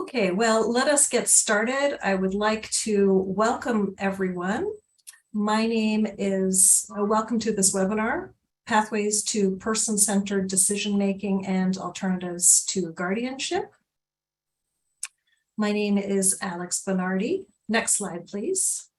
Okay, well, let us get started. I would like to welcome everyone. My name is, welcome to this webinar, Pathways to Person-Centered Decision-Making and Alternatives to Guardianship. My name is Alex Bernardi. Next slide, please.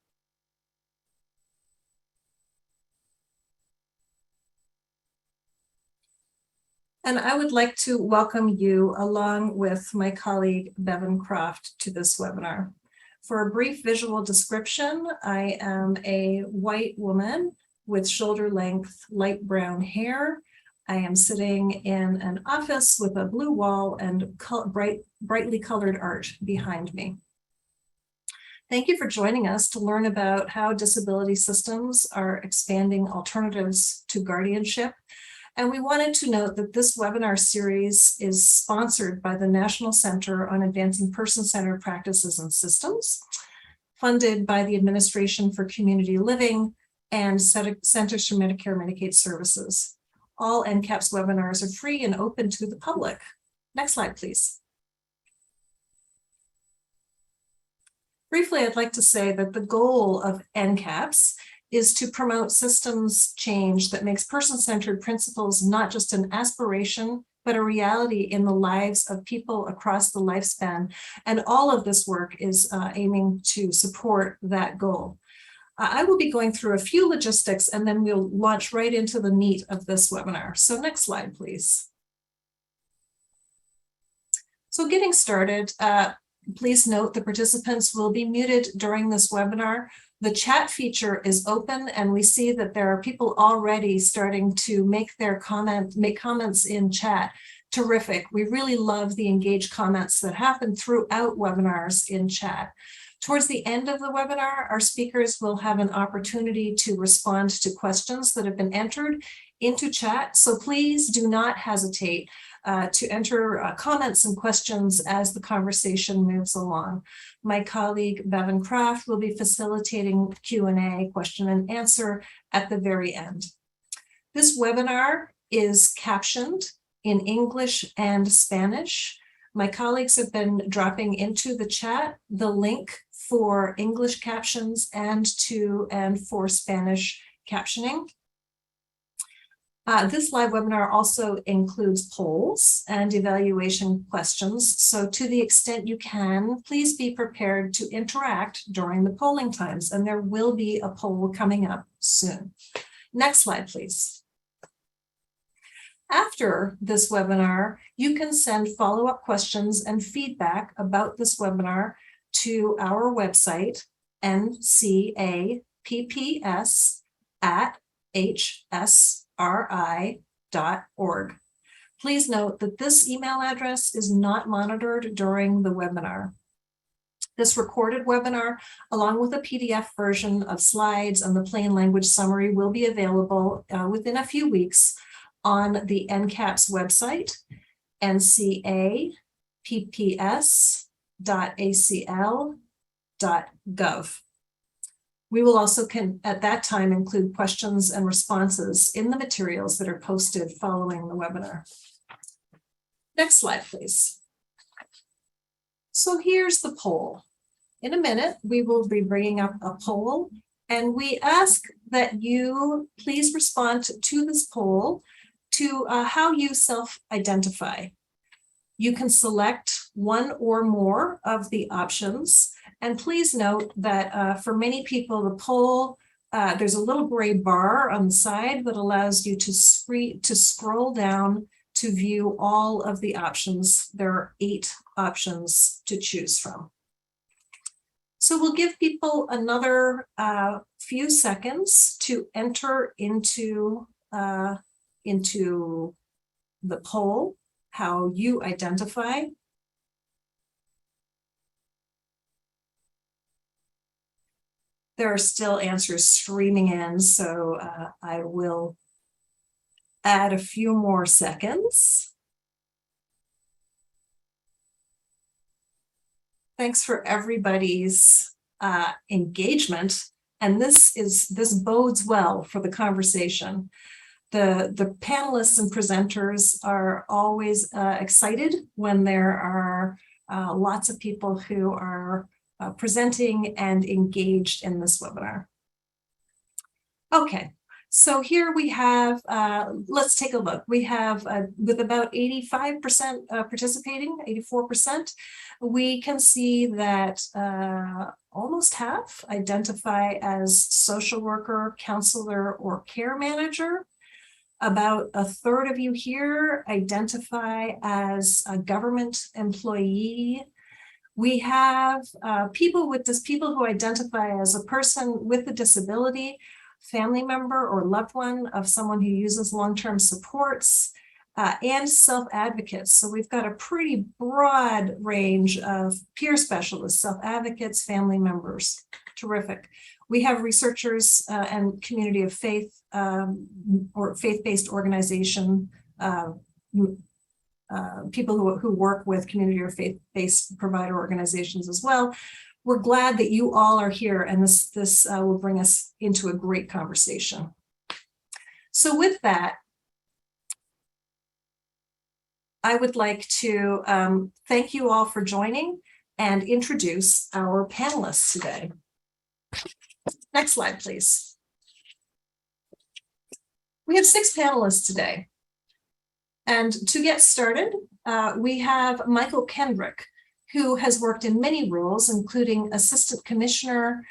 And I would like to welcome you along with my colleague Bevan Croft to this webinar. For a brief visual description, I am a white woman with shoulder-length light brown hair. I am sitting in an office with a blue wall and brightly colored art behind me. Thank you for joining us to learn about how disability systems are expanding alternatives to guardianship. And we wanted to note that this webinar series is sponsored by the National Center on Advancing Person-Centered Practices and Systems, funded by the Administration for Community Living and Centers for Medicare and Medicaid Services. All NCAPS webinars are free and open to the public. Next slide, please. Briefly, I'd like to say that the goal of NCAPS is to promote systems change that makes person-centered principles not just an aspiration, but a reality in the lives of people across the lifespan. And all of this work is aiming to support that goal. I will be going through a few logistics and then we'll launch right into the meat of this webinar. So next slide, please. So getting started, please note the participants will be muted during this webinar. The chat feature is open and we see that there are people already starting to make comments in chat. Terrific. We really love the engaged comments that happen throughout webinars in chat. Towards the end of the webinar, our speakers will have an opportunity to respond to questions that have been entered into chat. So please do not hesitate to enter comments and questions as the conversation moves along. My colleague Bevan Croft will be facilitating Q&A, question and answer at the very end. This webinar is captioned in English and Spanish. My colleagues have been dropping into the chat the link for English captions and for Spanish captioning. This live webinar also includes polls and evaluation questions. So to the extent you can, please be prepared to interact during the polling times, and there will be a poll coming up soon. Next slide, please. After this webinar, you can send follow-up questions and feedback about this webinar to our website, ncapps@hsri.org. Please note that this email address is not monitored during the webinar. This recorded webinar, along with a PDF version of slides and the plain language summary, will be available within a few weeks on the NCAPS website, ncapps.acl.gov. We will also at that time include questions and responses in the materials that are posted following the webinar. Next slide, please. So here's the poll. In a minute, we will be bringing up a poll, and we ask that you please respond to this poll to how you self-identify. You can select one or more of the options. And please note that for many people, the poll, there's a little gray bar on the side that allows you to scroll down to view all of the options. There are 8 options to choose from. So we'll give people another few seconds to enter into the poll, how you identify. There are still answers streaming in, so I will add a few more seconds. Thanks for everybody's engagement, and this bodes well for the conversation. The panelists and presenters are always excited when there are lots of people who are presenting and engaged in this webinar. Okay, so here we have, let's take a look. We have, with about 85% participating, 84%, we can see that almost half identify as social worker, counselor, or care manager. About a third of you here identify as a government employee. We have people who identify as a person with a disability, family member or loved one of someone who uses long-term supports, and self-advocates. So we've got a pretty broad range of peer specialists, self-advocates, family members. Terrific. We have researchers and community of faith or faith-based organization, people who work with community or faith-based provider organizations as well. We're glad that you all are here, and this will bring us into a great conversation. So with that, I would like to thank you all for joining and introduce our panelists today. Next slide, please. We have 6 panelists today. And to get started, we have Michael Kendrick, who has worked in many roles, including Assistant Commissioner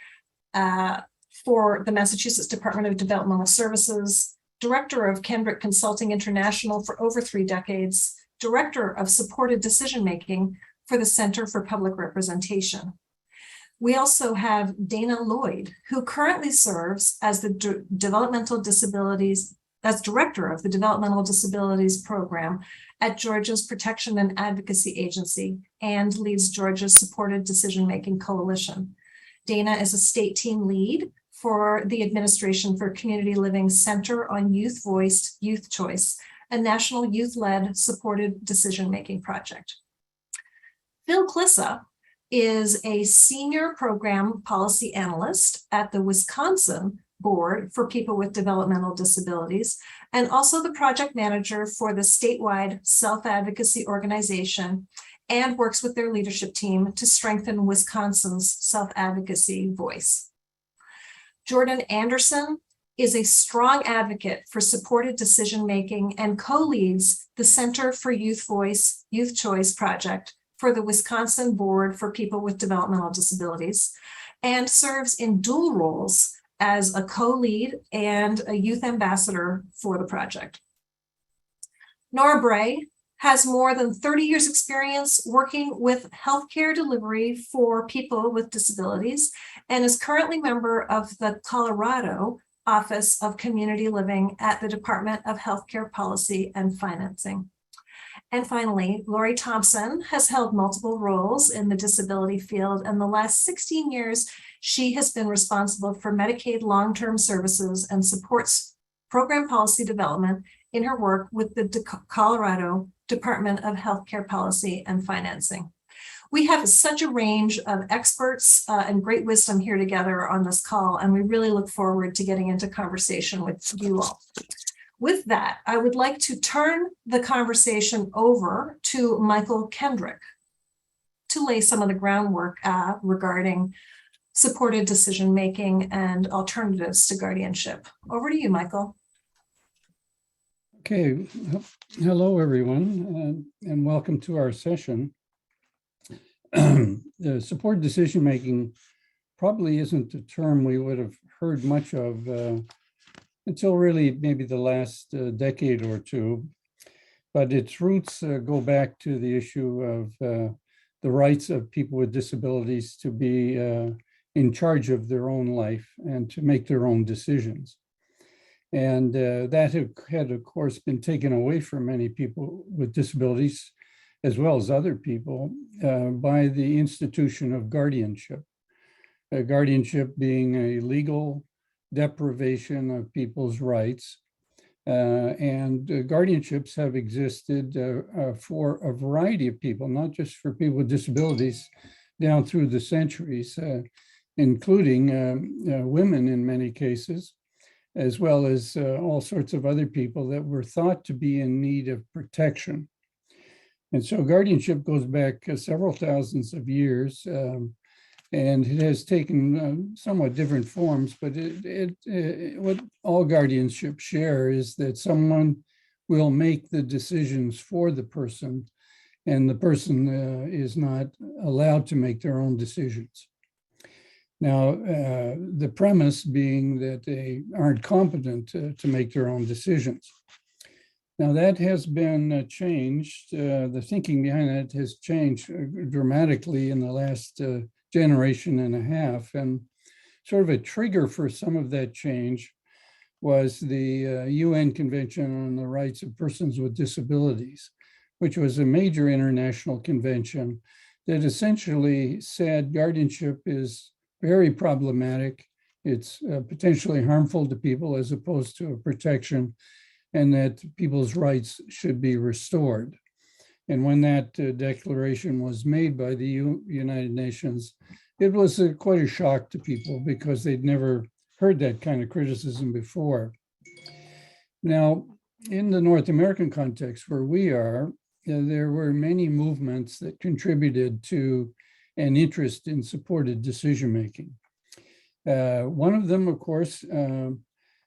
for the Massachusetts Department of Developmental Services, Director of Kendrick Consulting International for over 3 decades, Director of Supported Decision-Making for the Center for Public Representation. We also have Dana Lloyd, who currently serves as the Director of the Developmental Disabilities Program at Georgia's Protection and Advocacy Agency and leads Georgia's Supported Decision-Making Coalition. Dana is a state team lead for the Administration for Community Living Center on Youth Voice, Youth Choice, a national youth-led supported decision-making project. Phil Klissa is a senior program policy analyst at the Wisconsin Board for People with Developmental Disabilities, and also the project manager for the statewide self-advocacy organization, and works with their leadership team to strengthen Wisconsin's self-advocacy voice. Jordan Anderson is a strong advocate for supported decision-making and co-leads the Center for Youth Voice, Youth Choice project for the Wisconsin Board for People with Developmental Disabilities, and serves in dual roles as a co-lead and a youth ambassador for the project. Nora Bray has more than 30 years experience working with healthcare delivery for people with disabilities and is currently member of the Colorado Office of Community Living at the Department of Healthcare Policy and Financing. And finally, Lori Thompson has held multiple roles in the disability field, and the last 16 years, she has been responsible for Medicaid long-term services and supports program policy development in her work with the Colorado Department of Healthcare Policy and Financing. We have such a range of experts and great wisdom here together on this call, and we really look forward to getting into conversation with you all. With that, I would like to turn the conversation over to Michael Kendrick to lay some of the groundwork regarding supported decision-making and alternatives to guardianship. Over to you, Michael. Okay, hello everyone, and welcome to our session. Supported decision-making probably isn't a term we would have heard much of until really maybe the last decade or two, but its roots go back to the issue of the rights of people with disabilities to be in charge of their own life and to make their own decisions. And that had, of course, been taken away from many people with disabilities, as well as other people, by the institution of guardianship. Guardianship being a legal deprivation of people's rights. And guardianships have existed for a variety of people, not just for people with disabilities, down through the centuries, including women in many cases, as well as all sorts of other people that were thought to be in need of protection. And so guardianship goes back several thousands of years, and it has taken somewhat different forms, but what all guardianships share is that someone will make the decisions for the person, and the person is not allowed to make their own decisions. Now, the premise being that they aren't competent to make their own decisions. Now that has been changed. The thinking behind that has changed dramatically in the last generation and a half. And sort of a trigger for some of that change was the UN Convention on the Rights of Persons with Disabilities, which was a major international convention that essentially said guardianship is very problematic. It's potentially harmful to people as opposed to a protection, and that people's rights should be restored. And when that declaration was made by the United Nations, it was quite a shock to people because they'd never heard that kind of criticism before. Now, in the North American context where we are, there were many movements that contributed to an interest in supported decision-making. One of them, of course,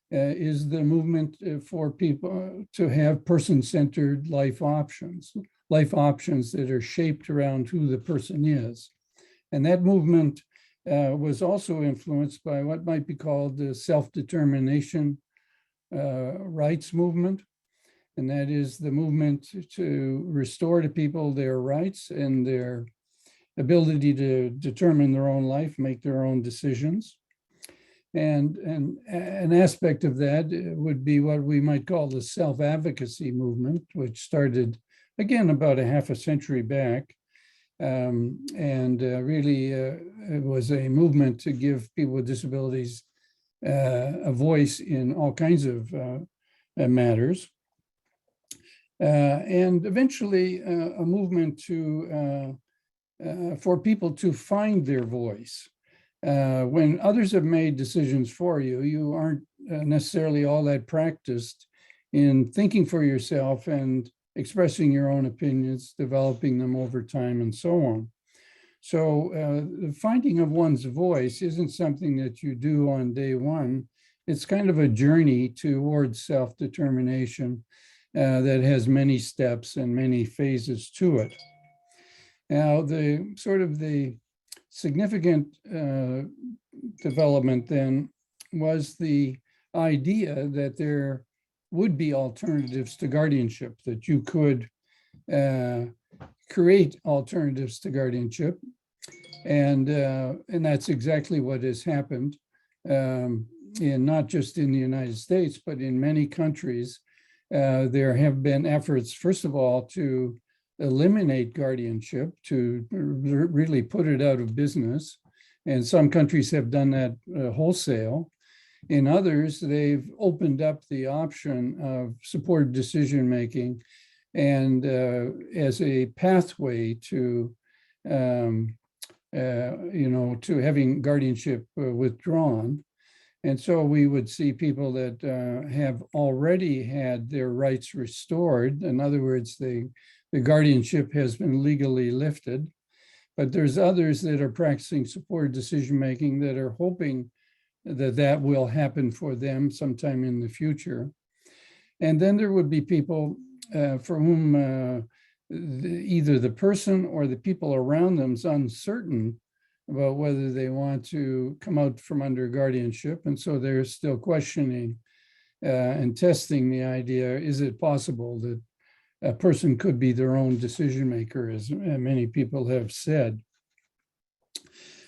is the movement for people to have person-centered life options that are shaped around who the person is. And that movement was also influenced by what might be called the self-determination rights movement. And that is the movement to restore to people their rights and their ability to determine their own life, make their own decisions. And an aspect of that would be what we might call the self-advocacy movement, which started, again, about a half a century back. Really, it was a movement to give people with disabilities a voice in all kinds of matters. And eventually, a movement for people to find their voice. When others have made decisions for you, you aren't necessarily all that practiced in thinking for yourself and expressing your own opinions, developing them over time, and so on. So the finding of one's voice isn't something that you do on day one. It's kind of a journey towards self-determination that has many steps and many phases to it. Now, the significant development then was the idea that there would be alternatives to guardianship, that you could create alternatives to guardianship. And that's exactly what has happened, not just in the United States, but in many countries. There have been efforts, first of all, to eliminate guardianship, to really put it out of business. And some countries have done that wholesale. In others, they've opened up the option of supported decision-making and as a pathway to, to having guardianship withdrawn. And so we would see people that have already had their rights restored. In other words, the guardianship has been legally lifted, but there's others that are practicing supported decision-making that are hoping that that will happen for them sometime in the future. And then there would be people for whom either the person or the people around them is uncertain about whether they want to come out from under guardianship. And so they're still questioning and testing the idea, is it possible that a person could be their own decision maker, as many people have said.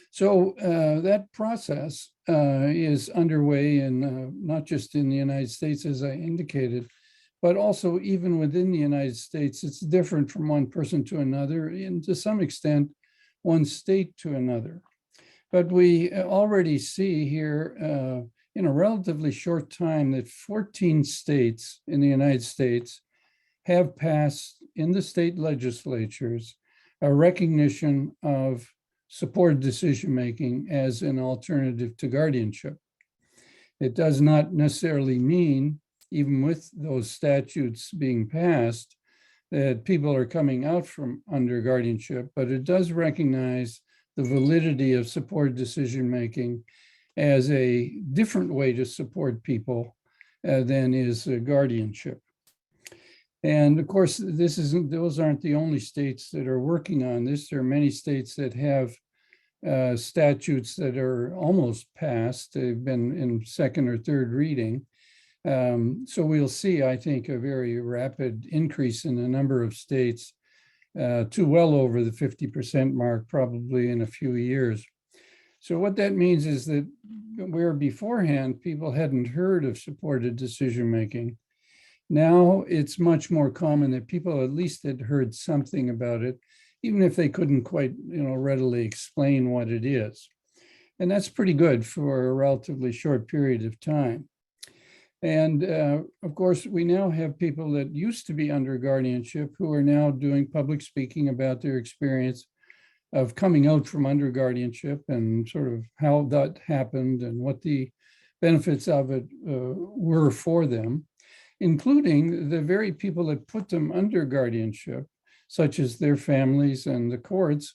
So that process is underway in not just in the United States, as I indicated, but also even within the United States. It's different from one person to another, and to some extent, one state to another. But we already see here in a relatively short time that 14 states in the United States have passed in the state legislatures a recognition of supported decision-making as an alternative to guardianship. It does not necessarily mean, even with those statutes being passed, that people are coming out from under guardianship, but it does recognize the validity of supported decision-making as a different way to support people than is guardianship. And of course, those aren't the only states that are working on this. There are many states that have statutes that are almost passed. They've been in second or third reading. So we'll see, I think, a very rapid increase in the number of states to well over the 50% mark, probably in a few years. So what that means is that where beforehand people hadn't heard of supported decision-making, now it's much more common that people at least had heard something about it, even if they couldn't quite, readily explain what it is. And that's pretty good for a relatively short period of time. And of course, we now have people that used to be under guardianship who are now doing public speaking about their experience of coming out from under guardianship and sort of how that happened and what the benefits of it were for them, including the very people that put them under guardianship, such as their families and the courts,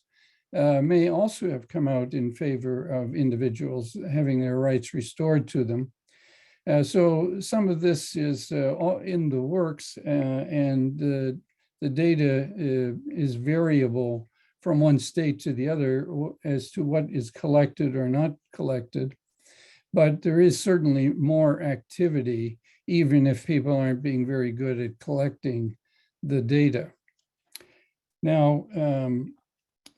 may also have come out in favor of individuals having their rights restored to them. So some of this is all in the works, and the data is variable from one state to the other as to what is collected or not collected. But there is certainly more activity, even if people aren't being very good at collecting the data. Now,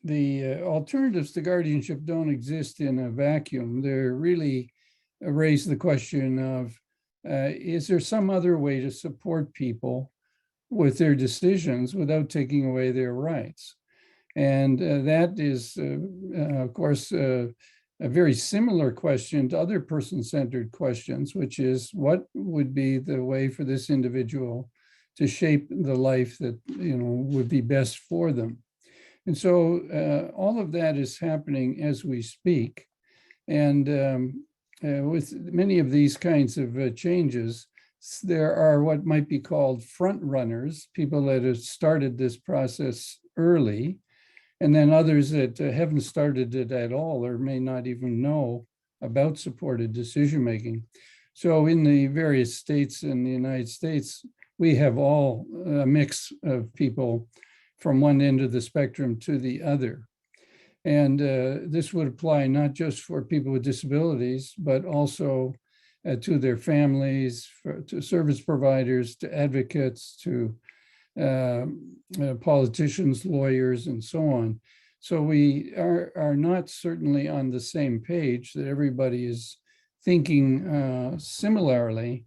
the alternatives to guardianship don't exist in a vacuum. They're really raise the question of, is there some other way to support people with their decisions without taking away their rights? And that is, of course, a very similar question to other person-centered questions, which is what would be the way for this individual to shape the life that would be best for them. And so all of that is happening as we speak. And with many of these kinds of changes, there are what might be called front runners, people that have started this process early, and then others that haven't started it at all or may not even know about supported decision-making. So in the various states in the United States, we have all a mix of people from one end of the spectrum to the other. And this would apply not just for people with disabilities, but also to their families, to service providers, to advocates, to politicians, lawyers, and so on. So we are not certainly on the same page, that everybody is thinking similarly,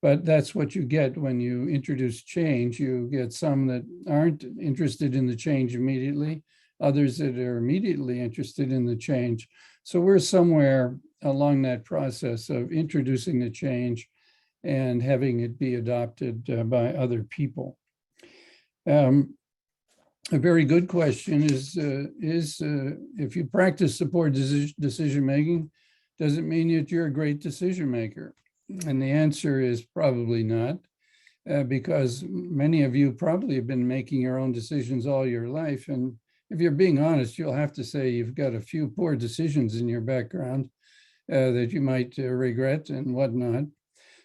but that's what you get when you introduce change. You get some that aren't interested in the change immediately, others that are immediately interested in the change. So we're somewhere along that process of introducing the change and having it be adopted by other people. A very good question is if you practice supported decision-making, does it mean that you're a great decision maker? And the answer is probably not, because many of you probably have been making your own decisions all your life. And if you're being honest, you'll have to say you've got a few poor decisions in your background that you might regret and whatnot.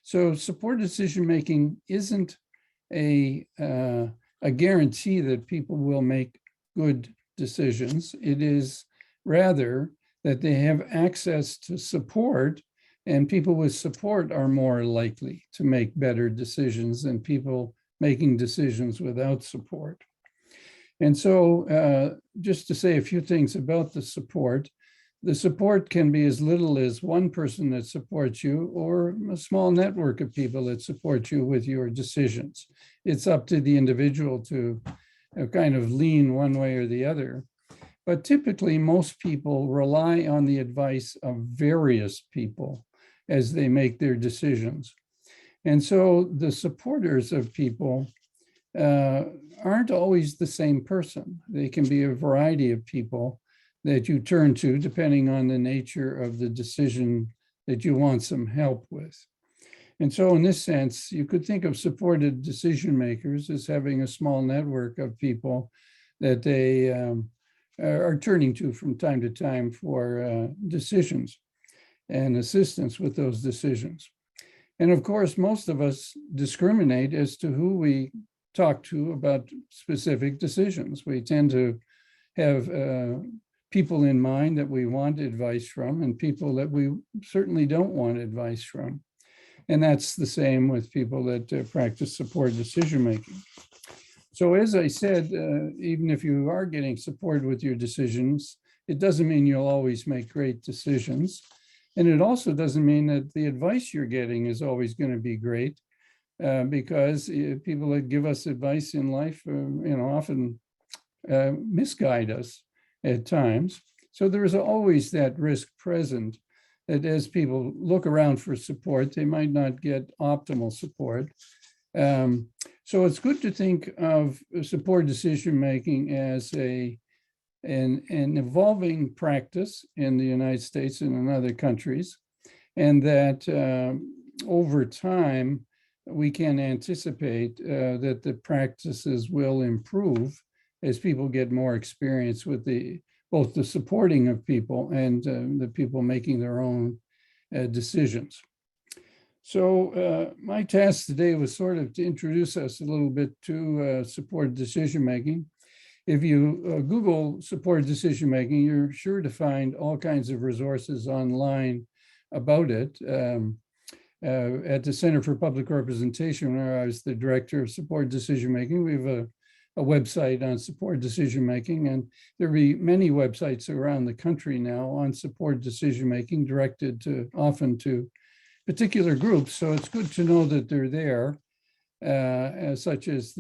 So supported decision-making isn't a guarantee that people will make good decisions. It is rather that they have access to support, and people with support are more likely to make better decisions than people making decisions without support. And so just to say a few things about the support can be as little as one person that supports you or a small network of people that support you with your decisions. It's up to the individual to kind of lean one way or the other. But typically, most people rely on the advice of various people as they make their decisions. And so the supporters of people aren't always the same person. They can be a variety of people that you turn to depending on the nature of the decision that you want some help with. And so in this sense, you could think of supported decision makers as having a small network of people that they are turning to from time to time for decisions and assistance with those decisions. And of course, most of us discriminate as to who we talk to about specific decisions. We tend to have people in mind that we want advice from and people that we certainly don't want advice from. And that's the same with people that practice support decision-making. So as I said, even if you are getting support with your decisions, it doesn't mean you'll always make great decisions. And it also doesn't mean that the advice you're getting is always going to be great, because people that give us advice in life, often misguide us at times. So there is always that risk present that as people look around for support, they might not get optimal support. So it's good to think of support decision-making as an evolving practice in the United States and in other countries, and that over time, we can anticipate that the practices will improve as people get more experience with both the supporting of people and the people making their own decisions. So my task today was sort of to introduce us a little bit to supported decision-making. If you Google supported decision-making, you're sure to find all kinds of resources online about it. At the Center for Public Representation, where I was the director of supported decision-making, we have a website on supported decision-making, and there will be many websites around the country now on supported decision-making directed often to particular groups. So it's good to know that they're there, such as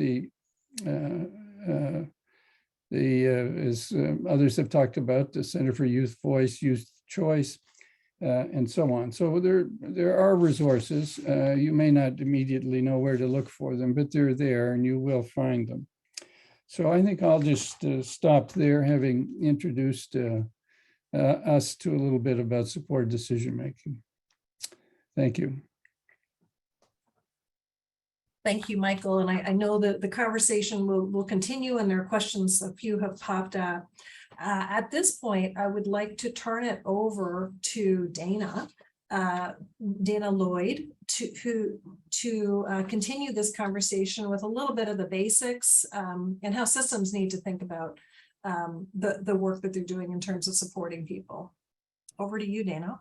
as others have talked about, the Center for Youth Voice, Youth Choice, and so on. So there are resources. You may not immediately know where to look for them, but they're there and you will find them. So I think I'll just stop there, having introduced us to a little bit about supported decision-making. Thank you. Thank you, Michael. And I know that the conversation will continue, and there are questions, a few have popped up. At this point, I would like to turn it over to Dana Lloyd, to continue this conversation with a little bit of the basics and how systems need to think about the work that they're doing in terms of supporting people. Over to you, Dana.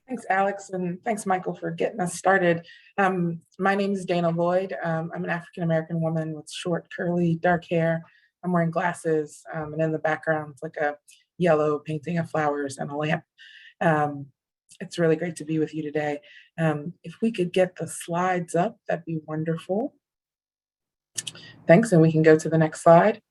Thanks, Alex, and thanks, Michael, for getting us started. My name is Dana Lloyd. I'm an African-American woman with short, curly, dark hair. I'm wearing glasses, and in the background, it's like a yellow painting of flowers and a lamp. It's really great to be with you today. If we could get the slides up, that'd be wonderful. Thanks, and we can go to the next slide.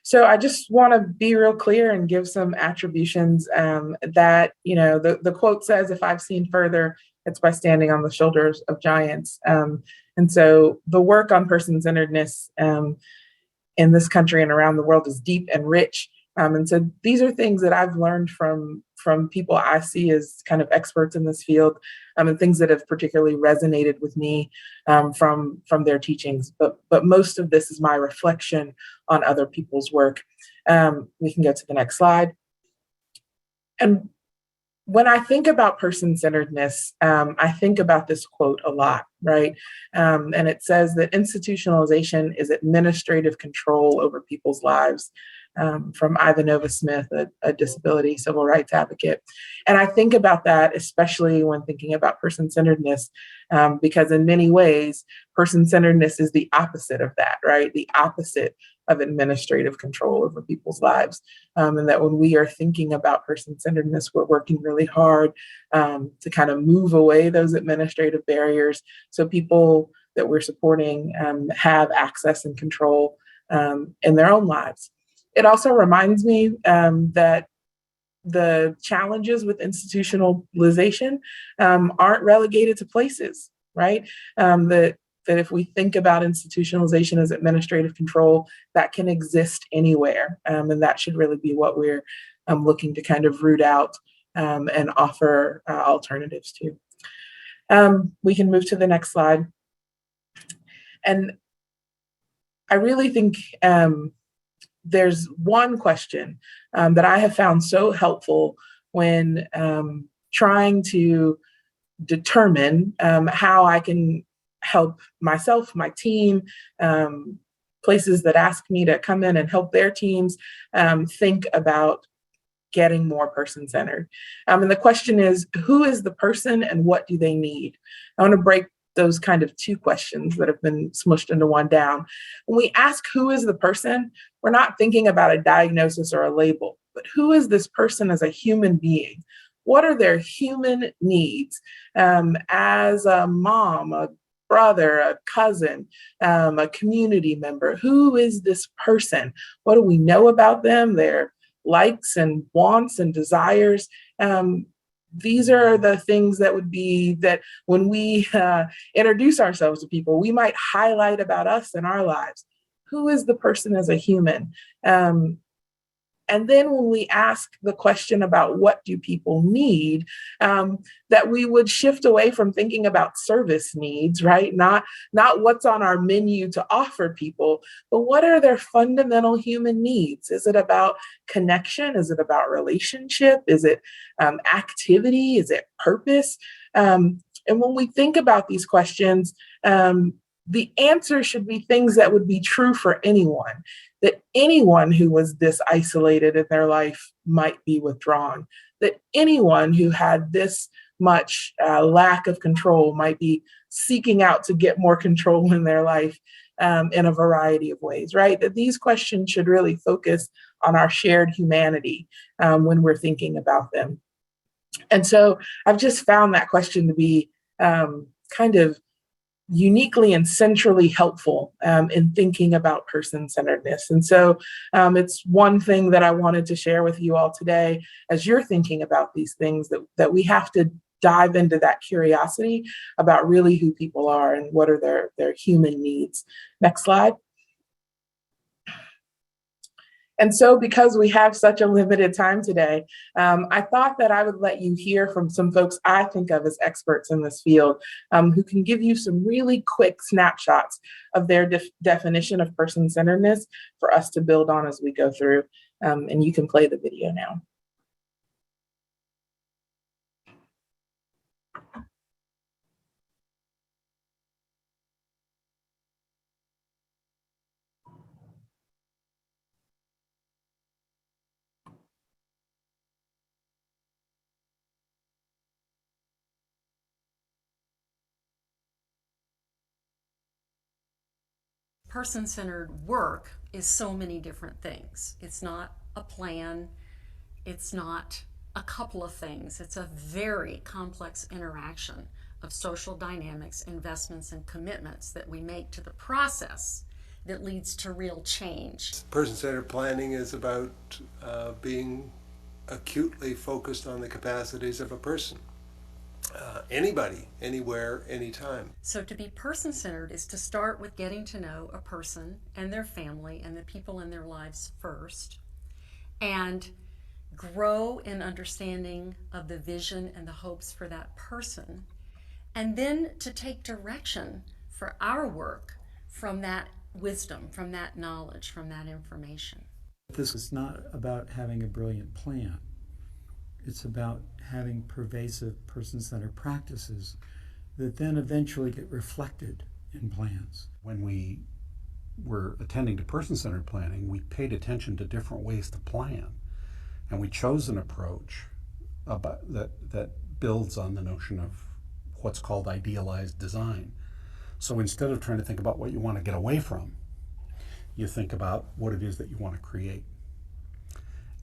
So I just want to be real clear and give some attributions that, the quote says, if I've seen further, it's by standing on the shoulders of giants. And so the work on person-centeredness in this country and around the world is deep and rich. And so these are things that I've learned from people I see as kind of experts in this field, and things that have particularly resonated with me from their teachings. But most of this is my reflection on other people's work. We can go to the next slide. And when I think about person-centeredness, I think about this quote a lot, right? And it says that institutionalization is administrative control over people's lives. From Ivanova Smith, a disability civil rights advocate. And I think about that, especially when thinking about person-centeredness, because in many ways, person-centeredness is the opposite of that, right? The opposite of administrative control over people's lives. And that when we are thinking about person-centeredness, we're working really hard to kind of move away those administrative barriers so people that we're supporting have access and control in their own lives. It also reminds me that the challenges with institutionalization aren't relegated to places, right? That if we think about institutionalization as administrative control, that can exist anywhere. And that should really be what we're looking to kind of root out and offer alternatives to. We can move to the next slide. And I really think there's one question that I have found so helpful when trying to determine how I can help myself, my team, places that ask me to come in and help their teams think about getting more person-centered. And the question is, who is the person and what do they need? I want to break those kind of two questions that have been smushed into one down. When we ask who is the person, we're not thinking about a diagnosis or a label, but who is this person as a human being? What are their human needs as a mom, a brother, a cousin, a community member? Who is this person? What do we know about them? Their likes and wants and desires. These are the things that would be that when we introduce ourselves to people, we might highlight about us in our lives. Who is the person as a human? And then when we ask the question about what do people need, that we would shift away from thinking about service needs, right? Not what's on our menu to offer people, but what are their fundamental human needs? Is it about connection? Is it about relationship? Is it activity? Is it purpose? And when we think about these questions, the answer should be things that would be true for anyone, that anyone who was this isolated in their life might be withdrawn, that anyone who had this much lack of control might be seeking out to get more control in their life in a variety of ways, right? That these questions should really focus on our shared humanity when we're thinking about them. And so I've just found that question to be kind of uniquely and centrally helpful in thinking about person-centeredness. And so it's one thing that I wanted to share with you all today as you're thinking about these things, that we have to dive into that curiosity about really who people are and what are their human needs. Next slide. And so because we have such a limited time today, I thought that I would let you hear from some folks I think of as experts in this field who can give you some really quick snapshots of their definition of person-centeredness for us to build on as we go through. And you can play the video now. Person-centered work is so many different things. It's not a plan. It's not a couple of things. It's a very complex interaction of social dynamics, investments, and commitments that we make to the process that leads to real change. Person-centered planning is about being acutely focused on the capacities of a person. Anybody, anywhere, anytime. So to be person-centered is to start with getting to know a person and their family and the people in their lives first, and grow in understanding of the vision and the hopes for that person, and then to take direction for our work from that wisdom, from that knowledge, from that information. This is not about having a brilliant plan. It's about having pervasive person-centered practices that then eventually get reflected in plans. When we were attending to person-centered planning, we paid attention to different ways to plan. And we chose an approach that builds on the notion of what's called idealized design. So instead of trying to think about what you want to get away from, you think about what it is that you want to create.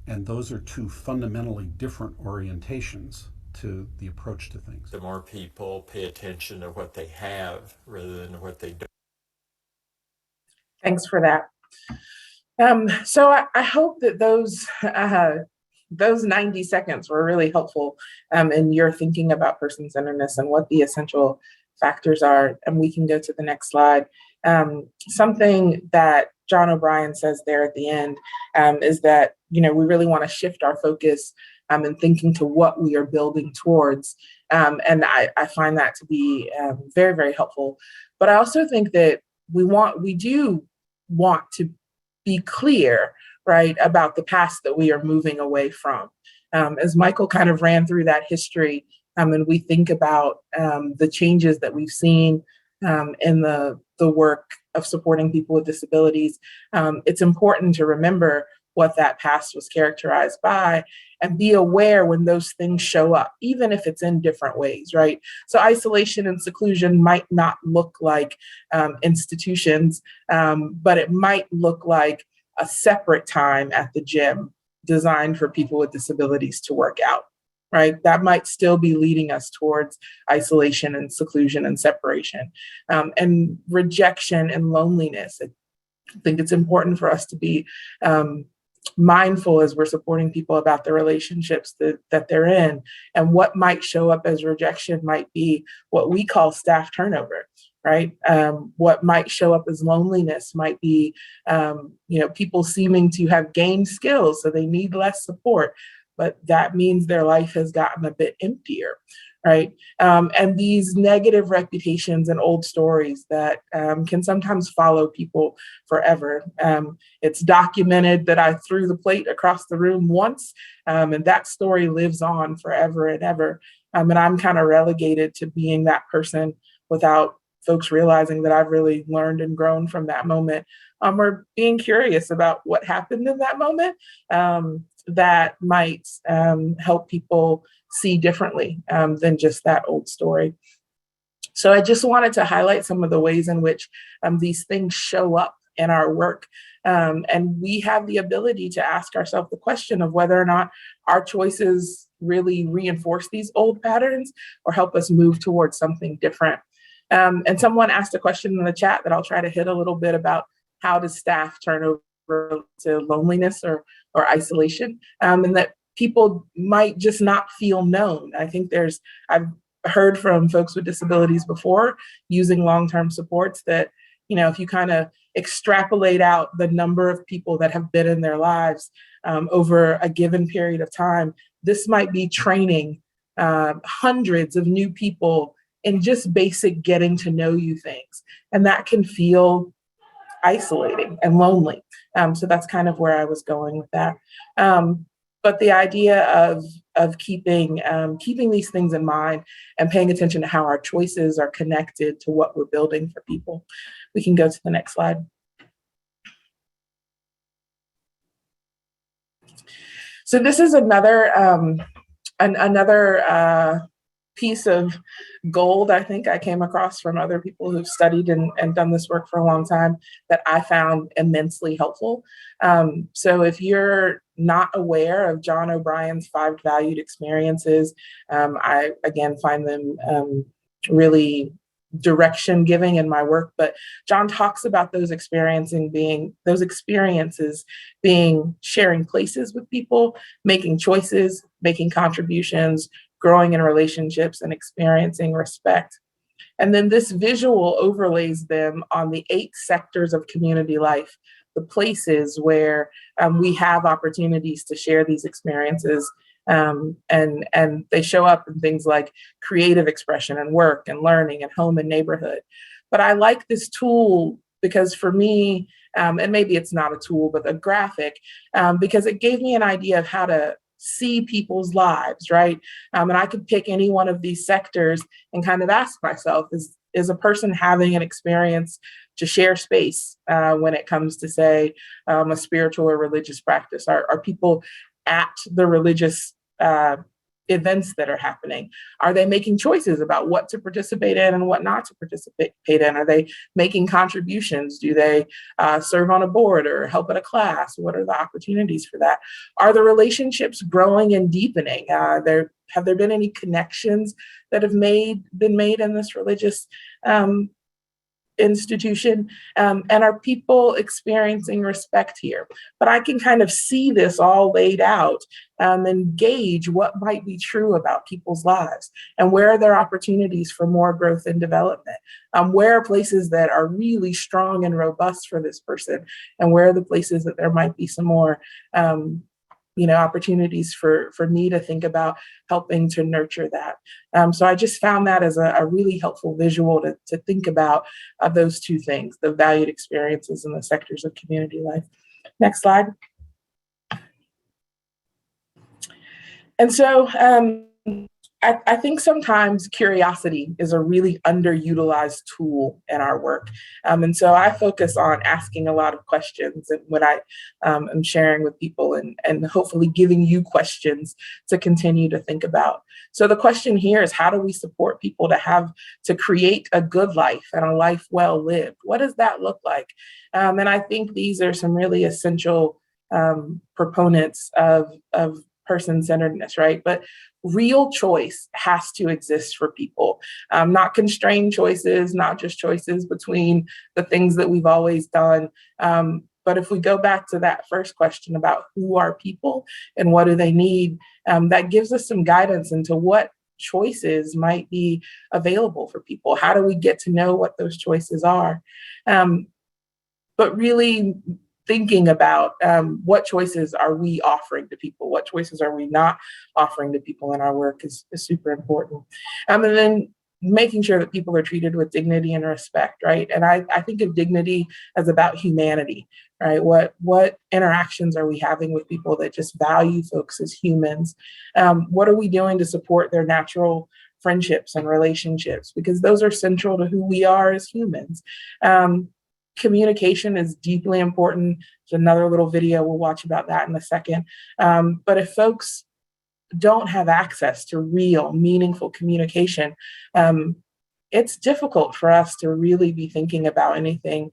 And those are two fundamentally different orientations to the approach to things. The more people pay attention to what they have rather than what they don't. Thanks for that. So I hope that those 90 seconds were really helpful in your thinking about person-centeredness and what the essential factors are. And we can go to the next slide. Something that John O'Brien says there at the end is that, we really want to shift our focus and thinking to what we are building towards. And I find that to be very, very helpful. But I also think that we do want to be clear, right, about the past that we are moving away from. As Michael kind of ran through that history, and we think about the changes that we've seen in the work of supporting people with disabilities, it's important to remember what that past was characterized by and be aware when those things show up, even if it's in different ways, right? So isolation and seclusion might not look like institutions, but it might look like a separate time at the gym designed for people with disabilities to work out, right? That might still be leading us towards isolation and seclusion and separation, and rejection and loneliness. I think it's important for us to be mindful as we're supporting people about the relationships that they're in. And what might show up as rejection might be what we call staff turnover, right? What might show up as loneliness might be, people seeming to have gained skills, so they need less support, but that means their life has gotten a bit emptier, right? And these negative reputations and old stories that can sometimes follow people forever. It's documented that I threw the plate across the room once, and that story lives on forever and ever. And I'm kind of relegated to being that person without folks realizing that I've really learned and grown from that moment, or being curious about what happened in that moment that might help people see differently than just that old story. So I just wanted to highlight some of the ways in which these things show up in our work. And we have the ability to ask ourselves the question of whether or not our choices really reinforce these old patterns or help us move towards something different. And someone asked a question in the chat that I'll try to hit a little bit about: how does staff turn over to loneliness or isolation? And that people might just not feel known. I think I've heard from folks with disabilities before using long-term supports that, if you kind of extrapolate out the number of people that have been in their lives over a given period of time, this might be training hundreds of new people in just basic getting to know you things. And that can feel isolating and lonely. So that's kind of where I was going with that. But the idea of keeping these things in mind and paying attention to how our choices are connected to what we're building for people. We can go to the next slide. So this is another piece of gold I think I came across from other people who've studied and done this work for a long time that I found immensely helpful. So if you're not aware of John O'Brien's 5 valued experiences, I again find them really direction giving in my work, but John talks about those experiences being sharing places with people, making choices, making contributions, growing in relationships, and experiencing respect. And then this visual overlays them on the 8 sectors of community life, the places where we have opportunities to share these experiences. And they show up in things like creative expression and work and learning and home and neighborhood. But I like this tool because for me, and maybe it's not a tool, but a graphic, because it gave me an idea of how to see people's lives, right? And I could pick any one of these sectors and kind of ask myself, is a person having an experience to share space when it comes to, say, a spiritual or religious practice? Are people at the religious events that are happening? Are they making choices about what to participate in and what not to participate in? Are they making contributions? Do they serve on a board or help at a class? What are the opportunities for that? Are the relationships growing and deepening? Have there been any connections that have been made in this religious institution, and are people experiencing respect here? But I can kind of see this all laid out and gauge what might be true about people's lives and where are there opportunities for more growth and development. Where are places that are really strong and robust for this person, and where are the places that there might be some more opportunities for me to think about helping to nurture that. So I just found that as a really helpful visual to think about those two things, the valued experiences and the sectors of community life. Next slide. And so I think sometimes curiosity is a really underutilized tool in our work. And so I focus on asking a lot of questions and when I am sharing with people and hopefully giving you questions to continue to think about. So the question here is, how do we support people to create a good life and a life well lived? What does that look like? And I think these are some really essential proponents of person-centeredness, right? But real choice has to exist for people, not constrained choices, not just choices between the things that we've always done. But if we go back to that first question about who are people and what do they need, that gives us some guidance into what choices might be available for people. How do we get to know what those choices are? But really thinking about what choices are we offering to people? What choices are we not offering to people in our work is super important. And then making sure that people are treated with dignity and respect, right? And I think of dignity as about humanity, right? What interactions are we having with people that just value folks as humans? What are we doing to support their natural friendships and relationships? Because those are central to who we are as humans. Communication is deeply important. There's another little video we'll watch about that in a second. But if folks don't have access to real, meaningful communication, it's difficult for us to really be thinking about anything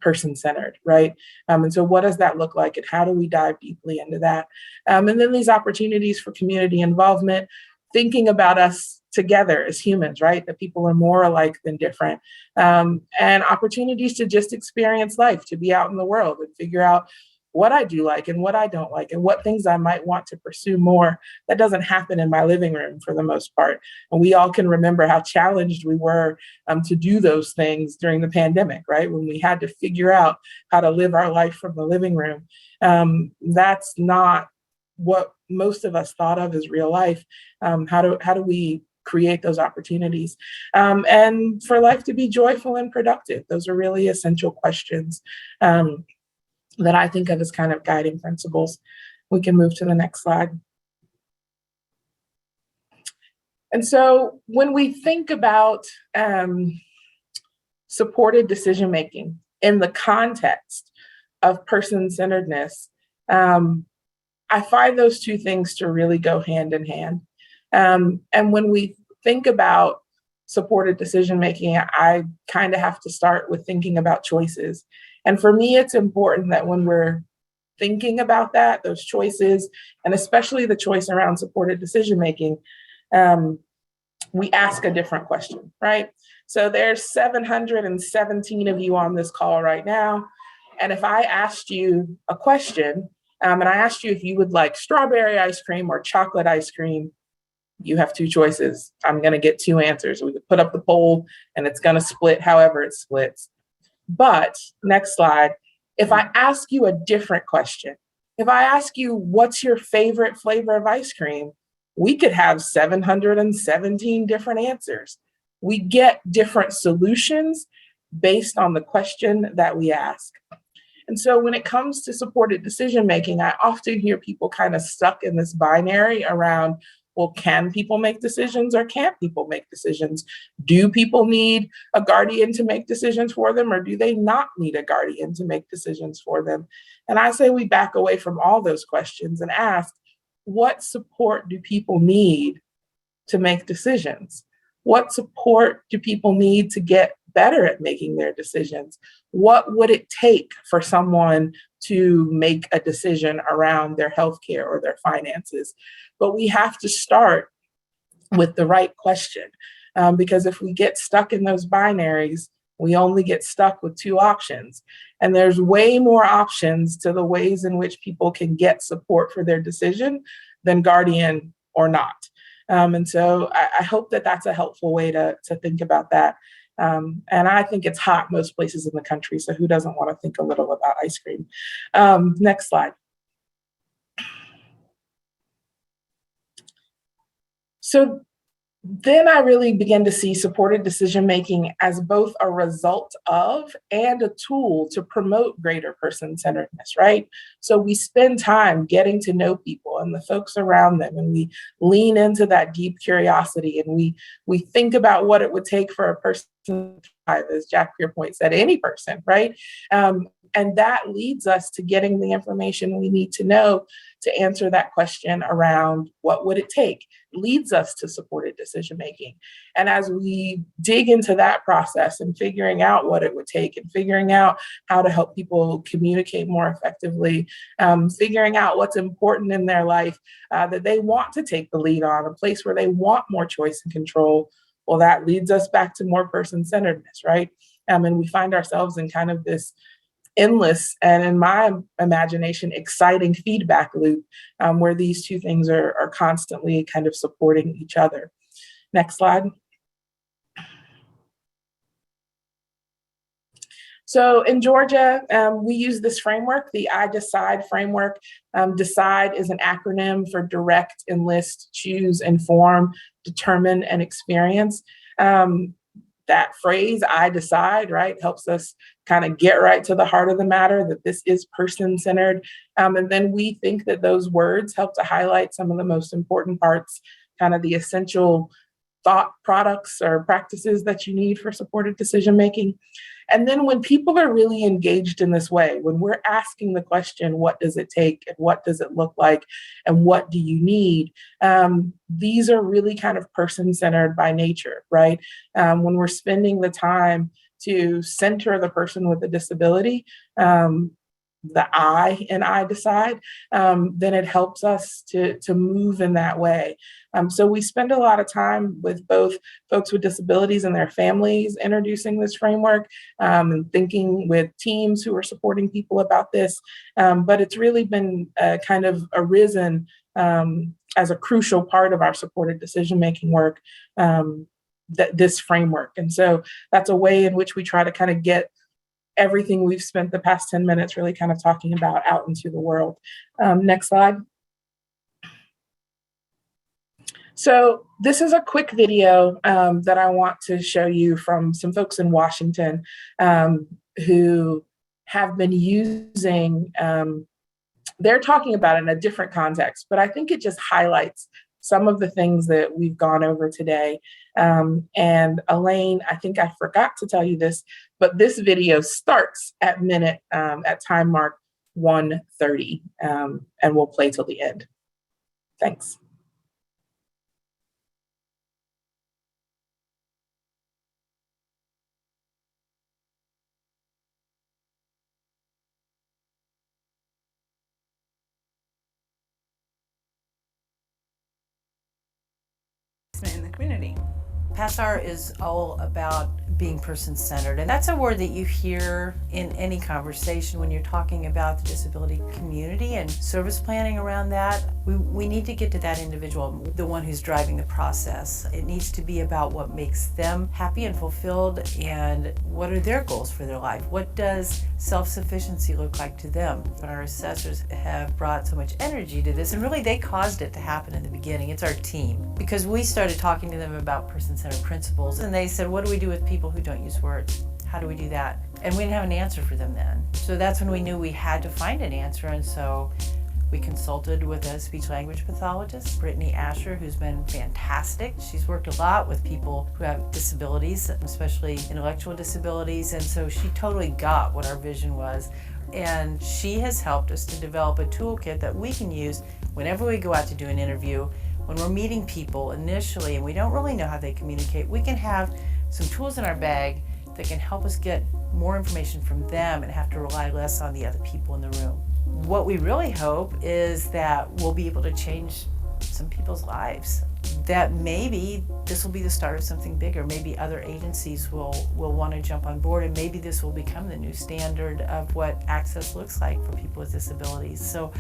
person-centered, right? And so what does that look like, and how do we dive deeply into that? And then these opportunities for community involvement, thinking about us together as humans, right? That people are more alike than different, and opportunities to just experience life, to be out in the world and figure out what I do like and what I don't like and what things I might want to pursue more. That doesn't happen in my living room for the most part. And we all can remember how challenged we were to do those things during the pandemic, right? When we had to figure out how to live our life from the living room. That's not what most of us thought of as real life. How do we create those opportunities? And for life to be joyful and productive? Those are really essential questions that I think of as kind of guiding principles. We can move to the next slide. And so when we think about supported decision-making in the context of person-centeredness, I find those two things to really go hand in hand. And when we think about supported decision-making, I kind of have to start with thinking about choices. And for me, it's important that when we're thinking about that, those choices, and especially the choice around supported decision-making, we ask a different question, right? So there's 717 of you on this call right now. And if I asked you a question, and I asked you if you would like strawberry ice cream or chocolate ice cream, you have two choices. I'm going to get two answers. We could put up the poll and it's going to split however it splits. But next slide, if I ask you a different question, if I ask you what's your favorite flavor of ice cream, we could have 717 different answers. We get different solutions based on the question that we ask. And so when it comes to supported decision-making, I often hear people kind of stuck in this binary around, well, can people make decisions or can't people make decisions? Do people need a guardian to make decisions for them, or do they not need a guardian to make decisions for them? And I say we back away from all those questions and ask, what support do people need to make decisions? What support do people need to get better at making their decisions? What would it take for someone to make a decision around their healthcare or their finances? But we have to start with the right question, because if we get stuck in those binaries, We only get stuck with 2 options. And there's way more options to the ways in which people can get support for their decision than Guardian or not. And so I hope that that's a helpful way to think about that. And I think it's hot most places in the country, so who doesn't want to think a little about ice cream? Next slide. So then I really began to see supported decision-making as both a result of and a tool to promote greater person-centeredness, right? So we spend time getting to know people and the folks around them, and we lean into that deep curiosity, and we think about what it would take for a person to thrive, as Jack Pierpoint said, any person, right? And that leads us to getting the information we need to know to answer that question around what would it take, leads us to supported decision making. And as we dig into that process and figuring out what it would take and figuring out how to help people communicate more effectively, figuring out what's important in their life that they want to take the lead on, a place where they want more choice and control, well, that leads us back to more person-centeredness, right? And we find ourselves in kind of this endless and, in my imagination, exciting feedback loop where these two things are constantly kind of supporting each other. Next slide. So in Georgia, we use this framework, the I Decide framework. DECIDE is an acronym for direct, enlist, choose, inform, determine, and experience. That phrase, I decide, right, helps us kind of get right to the heart of the matter, that this is person-centered. And then we think that those words help to highlight some of the most important parts, kind of the essential thought products or practices that you need for supported decision-making. And then when people are really engaged in this way, when we're asking the question, what does it take and what does it look like and what do you need? These are really kind of person-centered by nature, right? When we're spending the time to center the person with a disability, the I in I Decide, then it helps us to move in that way. So we spend a lot of time with both folks with disabilities and their families introducing this framework and thinking with teams who are supporting people about this. But it's really been kind of arisen as a crucial part of our supported decision-making work, this framework. And so that's a way in which we try to kind of get everything we've spent the past 10 minutes really kind of talking about out into the world. Next slide. So this is a quick video that I want to show you from some folks in Washington who have been using, they're talking about it in a different context, but I think it just highlights some of the things that we've gone over today. And Elaine, I think I forgot to tell you this, but this video starts at time mark 1:30, and we'll play till the end. Thanks. In the community. PASSAR is all about being person-centered, and that's a word that you hear in any conversation when you're talking about the disability community and service planning around that. We need to get to that individual, the one who's driving the process. It needs to be about what makes them happy and fulfilled, and what are their goals for their life. What does self-sufficiency look like to them? But our assessors have brought so much energy to this, and really they caused it to happen in the beginning. It's our team, because we started talking to them about person-centered principles, and they said, what do we do with people who don't use words? How do we do that? And we didn't have an answer for them then. So that's when we knew we had to find an answer, and so we consulted with a speech-language pathologist, Brittany Asher, who's been fantastic. She's worked a lot with people who have disabilities, especially intellectual disabilities, and so she totally got what our vision was. And she has helped us to develop a toolkit that we can use whenever we go out to do an interview. When we're meeting people initially and we don't really know how they communicate, we can have some tools in our bag that can help us get more information from them and have to rely less on the other people in the room. What we really hope is that we'll be able to change some people's lives that maybe this will be the start of something bigger. Maybe other agencies will want to jump on board, and maybe this will become the new standard of what access looks like for people with disabilities. So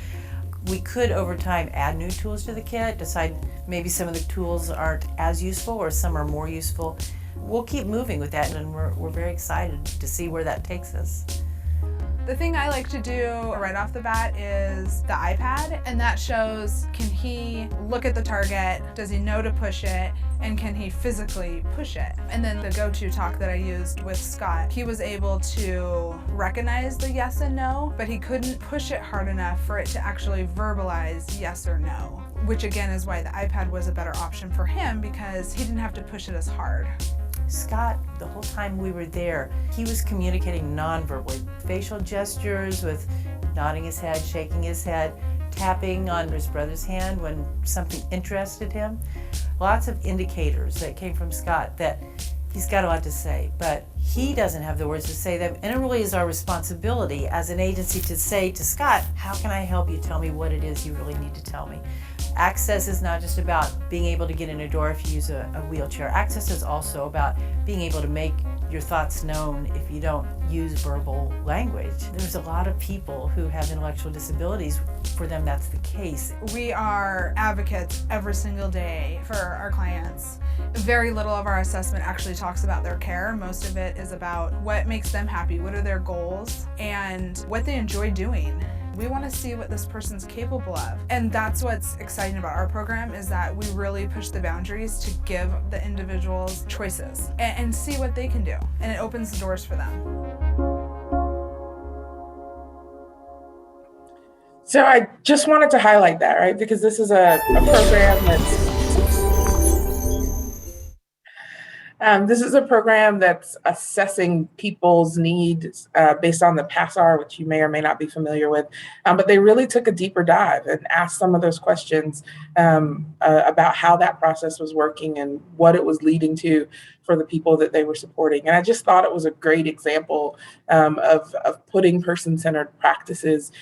we could over time add new tools to the kit, decide maybe some of the tools aren't as useful or some are more useful. We'll keep moving with that, and we're very excited to see where that takes us. The thing I like to do right off the bat is the iPad, and that shows, can he look at the target, does he know to push it, and can he physically push it? And then the go-to talk that I used with Scott, he was able to recognize the yes and no, but he couldn't push it hard enough for it to actually verbalize yes or no, which again is why the iPad was a better option for him, because he didn't have to push it as hard. Scott, the whole time we were there, he was communicating non-verbally, facial gestures with nodding his head, shaking his head, tapping on his brother's hand when something interested him. Lots of indicators that came from Scott that he's got a lot to say, but he doesn't have the words to say them, and it really is our responsibility as an agency to say to Scott, how can I help you? Tell me what it is you really need to tell me. Access is not just about being able to get in a door if you use a wheelchair. Access is also about being able to make your thoughts known if you don't use verbal language. There's a lot of people who have intellectual disabilities, for them that's the case. We are advocates every single day for our clients. Very little of our assessment actually talks about their care. Most of it is about what makes them happy, what are their goals, and what they enjoy doing. We want to see what this person's capable of. And that's what's exciting about our program, is that we really push the boundaries to give the individuals choices and see what they can do. And it opens the doors for them. So I just wanted to highlight that, right? Because this is a program that's assessing people's needs based on the PASSAR, which you may or may not be familiar with. But they really took a deeper dive and asked some of those questions about how that process was working and what it was leading to for the people that they were supporting. And I just thought it was a great example of putting person-centered practices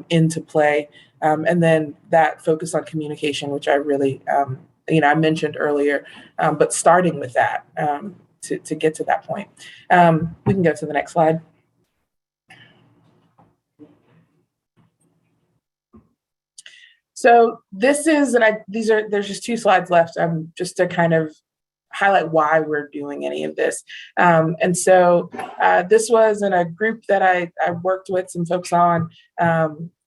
into play. And then that focus on communication, which I really I mentioned earlier, but starting with that to get to that point. We can go to the next slide. So this is, there's just 2 slides left, just to kind of highlight why we're doing any of this. And so this was in a group that I worked with some folks on.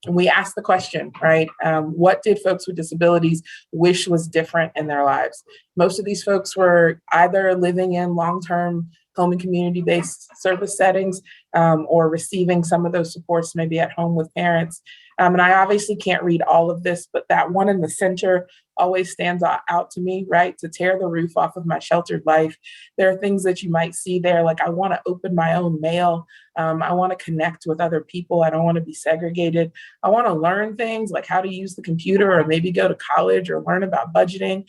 We asked the question, right? What did folks with disabilities wish was different in their lives? Most of these folks were either living in long-term home and community-based service settings or receiving some of those supports maybe at home with parents. And I obviously can't read all of this, but that one in the center always stands out to me, right? To tear the roof off of my sheltered life. There are things that you might see there, like I want to open my own mail. I want to connect with other people. I don't want to be segregated. I want to learn things like how to use the computer, or maybe go to college or learn about budgeting.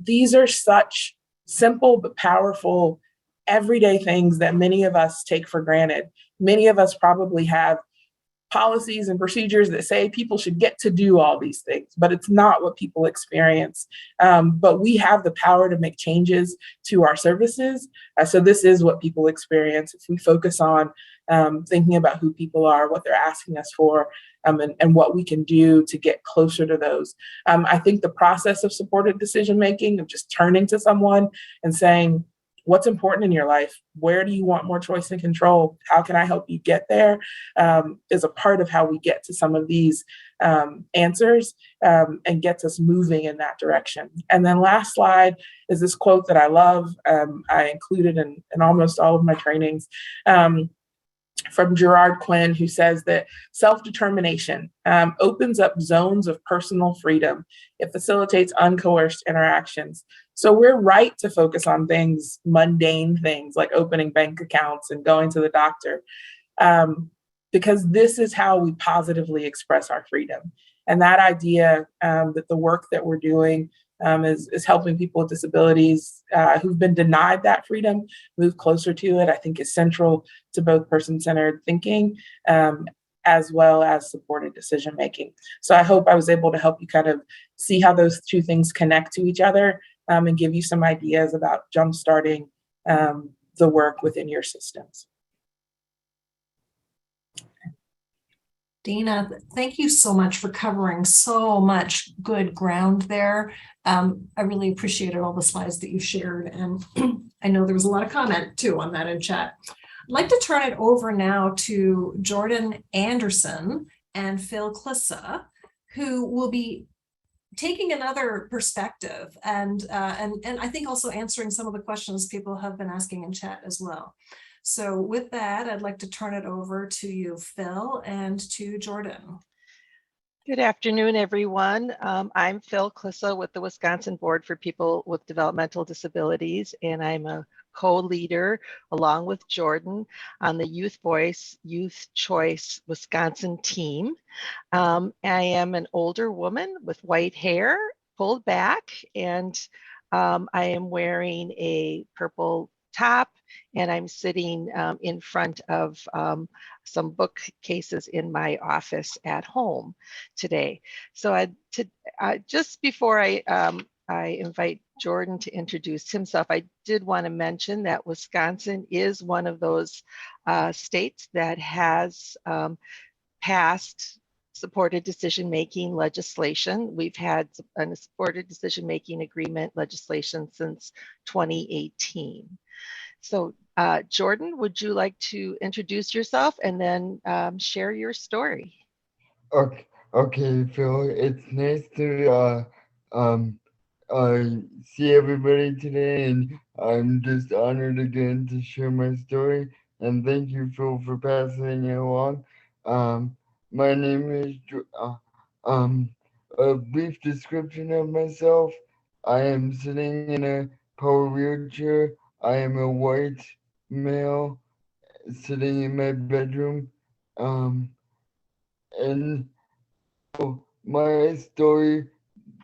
These are such simple but powerful everyday things that many of us take for granted. Many of us probably have policies and procedures that say people should get to do all these things, but it's not what people experience. But we have the power to make changes to our services. So this is what people experience if we focus on thinking about who people are, what they're asking us for, and what we can do to get closer to those. I think the process of supported decision-making, of just turning to someone and saying, what's important in your life? Where do you want more choice and control? How can I help you get there? Is a part of how we get to some of these answers and gets us moving in that direction. And then last slide is this quote that I love. I included in almost all of my trainings from Gerard Quinn, who says that self-determination opens up zones of personal freedom. It facilitates uncoerced interactions. So we're right to focus on things, mundane things like opening bank accounts and going to the doctor, because this is how we positively express our freedom. And that idea that the work that we're doing is helping people with disabilities who've been denied that freedom move closer to it, I think is central to both person-centered thinking as well as supported decision making. So I hope I was able to help you kind of see how those two things connect to each other, and give you some ideas about jumpstarting the work within your systems. Dina, thank you so much for covering so much good ground there. I really appreciated all the slides that you shared, and I know there was a lot of comment too on that in chat. I'd like to turn it over now to Jordan Anderson and Phil Klissa, who will be taking another perspective and I think also answering some of the questions people have been asking in chat as well. So with that, I'd like to turn it over to you, Phil, and to Jordan. Good afternoon, everyone. I'm Phil Klissa with the Wisconsin Board for People with Developmental Disabilities, and I'm a co-leader along with Jordan on the Youth Voice, Youth Choice Wisconsin team. I am an older woman with white hair pulled back, and I am wearing a purple top, and I'm sitting in front of some bookcases in my office at home today. So just before I invite Jordan to introduce himself, I did want to mention that Wisconsin is one of those states that has passed supported decision-making legislation. We've had a supported decision-making agreement legislation since 2018. So Jordan, would you like to introduce yourself and then share your story? Okay, Phil, it's nice to see everybody today, and I'm just honored again to share my story. And thank you, Phil, for passing it along. My name is a brief description of myself. I am sitting in a power wheelchair. I am a white male sitting in my bedroom. And my story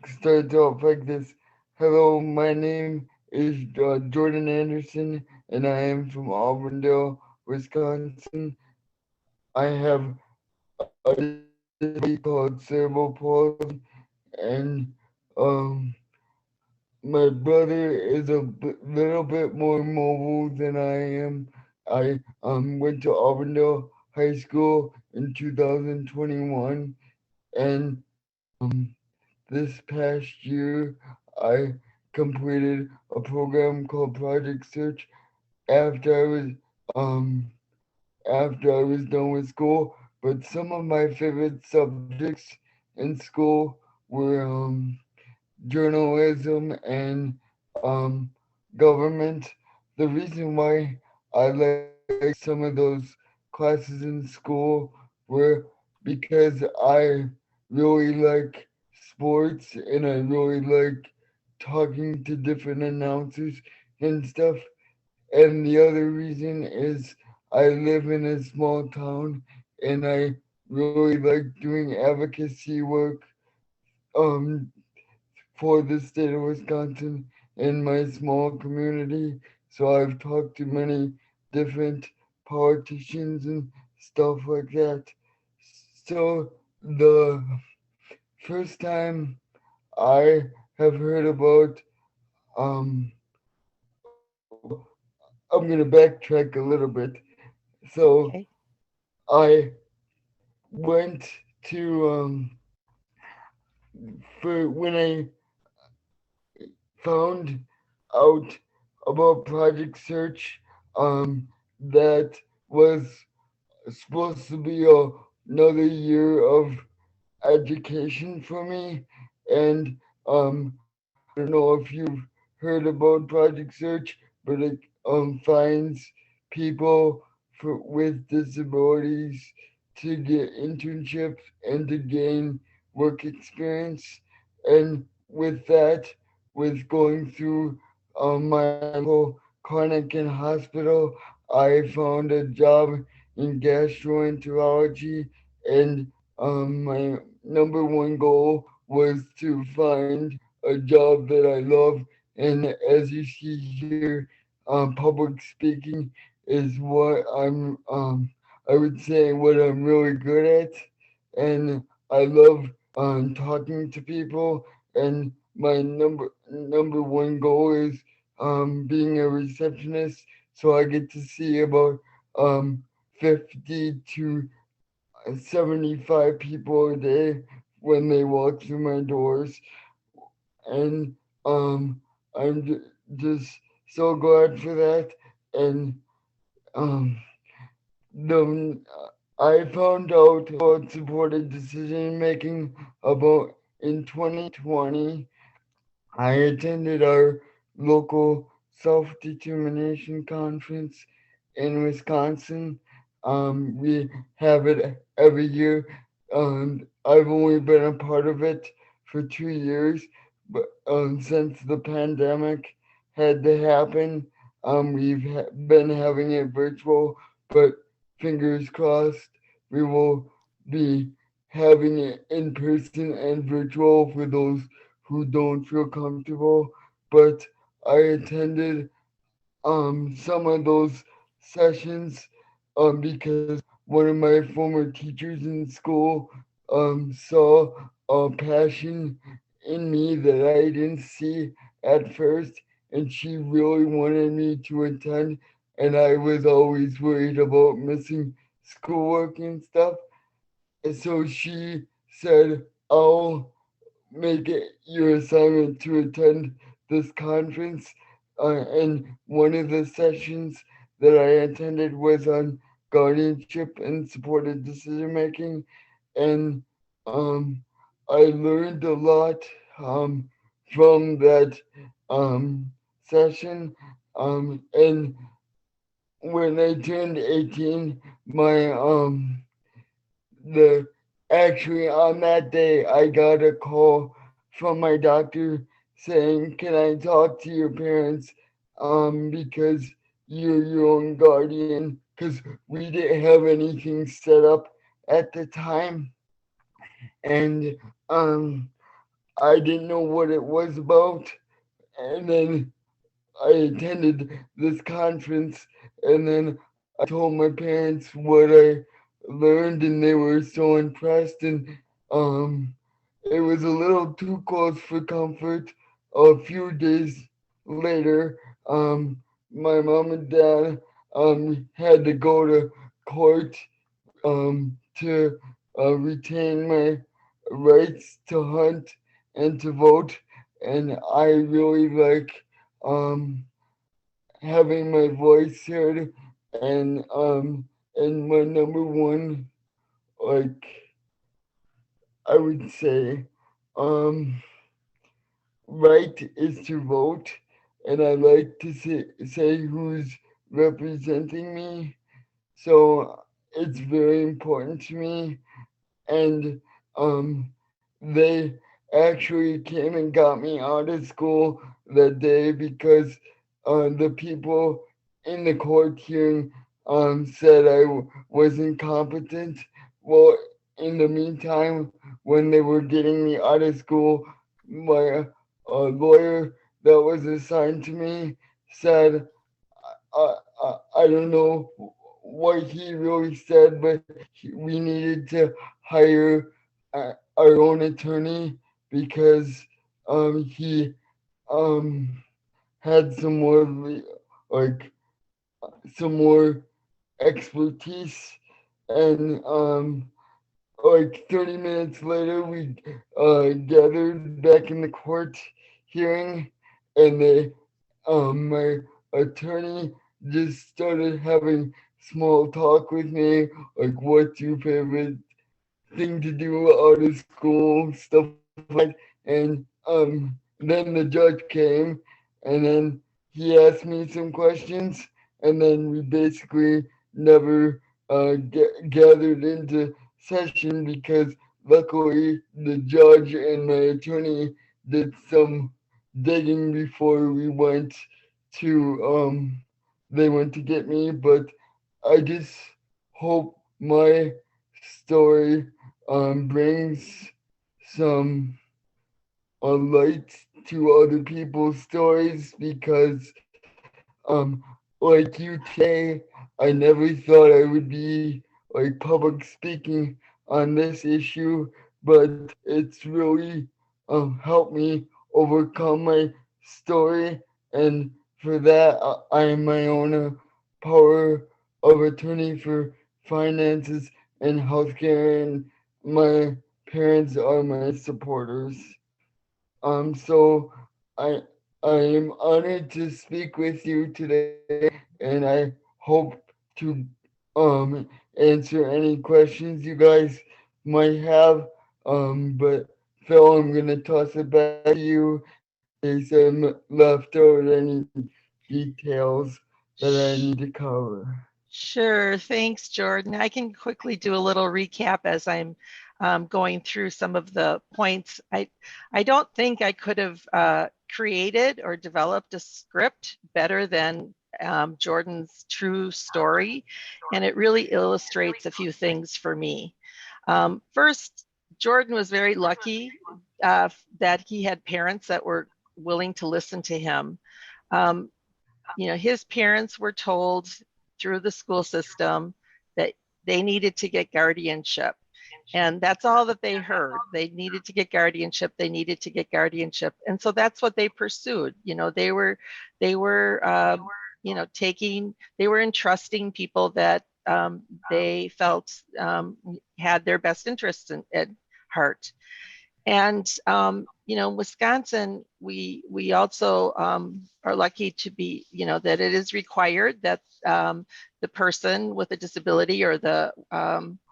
starts off like this. Hello, my name is Jordan Anderson, and I am from Auburndale, Wisconsin. I have a disability called cerebral palsy, and my brother is a little bit more mobile than I am. I went to Auburndale High School in 2021, and this past year I completed a program called Project Search after I was done with school. But some of my favorite subjects in school were journalism and government. The reason why I like some of those classes in school were because I really like sports and I really like talking to different announcers and stuff. And the other reason is I live in a small town and I really like doing advocacy work um for the state of Wisconsin in my small community. So I've talked to many different politicians and stuff like that. So the first time I have heard about, I'm going to backtrack a little bit. So Okay. I went to, for when I found out about Project Search, that was supposed to be another year of education for me. And I don't know if you've heard about Project Search, but it finds people with disabilities to get internships and to gain work experience. And with that, with going through my local clinic and hospital, I found a job in gastroenterology, and my number one goal was to find a job that I love. And as you see here, public speaking is what I would say what I'm really good at, and I love talking to people. And my number one goal is being a receptionist, so I get to see about 50 to 75 people a day when they walk through my doors, and I'm just so glad for that. And um, the I found out about supported decision making about in 2020. I attended our local self-determination conference in Wisconsin. We have it every year. I've only been a part of it for 2 years, but since the pandemic had to happen, we've been having it virtual. But fingers crossed, we will be having it in person and virtual for those who don't feel comfortable. But I attended some of those sessions because one of my former teachers in school saw a passion in me that I didn't see at first, and she really wanted me to attend, and I was always worried about missing schoolwork and stuff. And so she said, I'll make it your assignment to attend this conference. And one of the sessions that I attended was on guardianship and supported decision making. And um, I learned a lot from that session. And when I turned 18, my the actually on that day I got a call from my doctor saying, "Can I talk to your parents? Because you're your own guardian." Because we didn't have anything set up at the time, and I didn't know what it was about. And then I attended this conference, and then I told my parents what I learned, and they were so impressed. And it was a little too close for comfort. A few days later, my mom and dad had to go to court to retain my rights to hunt and to vote, and I really like um, having my voice heard, and my number one, like I would say, um right is to vote, and I like to say who's representing me. So it's very important to me, and um, they actually came and got me out of school that day because the people in the court hearing said I was incompetent. Well, in the meantime, when they were getting me out of school, my lawyer that was assigned to me said, I don't know what he really said, but we needed to hire our own attorney because he um had some more like some more expertise, and like 30 minutes later we gathered back in the court hearing, and they my attorney just started having small talk with me, like what's your favorite thing to do out of school, stuff like that. And then the judge came, and then he asked me some questions, and then we basically never gathered into session because luckily the judge and my attorney did some digging before we went to they went to get me. But I just hope my story brings some light to other people's stories, because like you today, I never thought I would be like public speaking on this issue, but it's really helped me overcome my story, and for that I am my own power of attorney for finances and healthcare, and my parents are my supporters. So I I am honored to speak with you today, and I hope to answer any questions you guys might have. But Phil, I'm gonna toss it back to you in case I'm left out any details that I need to cover. Sure. Thanks, Jordan. I can quickly do a little recap as I'm going through some of the points. I don't think I could have created or developed a script better than Jordan's true story, and it really illustrates a few things for me. First, Jordan was very lucky that he had parents that were willing to listen to him. His parents were told through the school system that they needed to get guardianship. And that's all that they heard. They needed to get guardianship. They needed to get guardianship. And so that's what they pursued. They were entrusting people that they felt had their best interests at heart. And Wisconsin, we also are lucky to be, that it is required that the person with a disability or the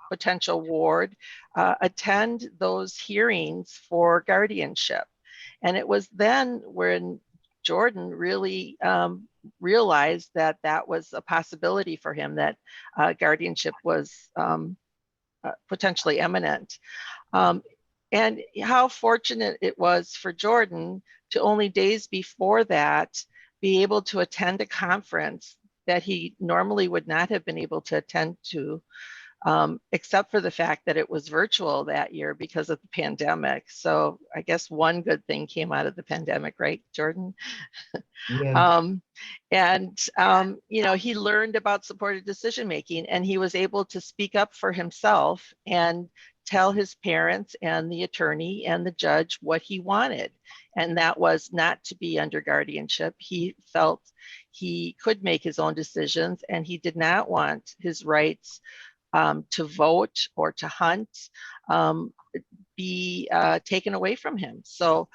potential ward attend those hearings for guardianship. And it was then when Jordan really realized that that was a possibility for him, that guardianship was potentially imminent. And how fortunate it was for Jordan to only days before that be able to attend a conference that he normally would not have been able to attend to, except for the fact that it was virtual that year because of the pandemic. So I guess one good thing came out of the pandemic, right, Jordan? Yeah. He learned about supported decision making, and he was able to speak up for himself and tell his parents and the attorney and the judge what he wanted. And that was not to be under guardianship. He felt he could make his own decisions, and he did not want his rights to vote or to hunt be taken away from him. So,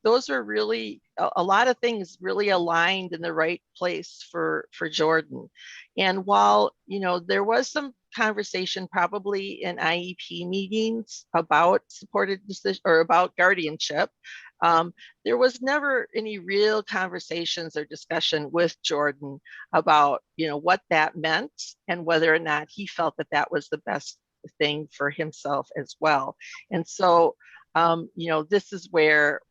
those are really a lot of things really aligned in the right place for Jordan. And while, there was some conversation probably in IEP meetings about supported decision or about guardianship, there was never any real conversations or discussion with Jordan about, what that meant and whether or not he felt that that was the best thing for himself as well. And so, this is where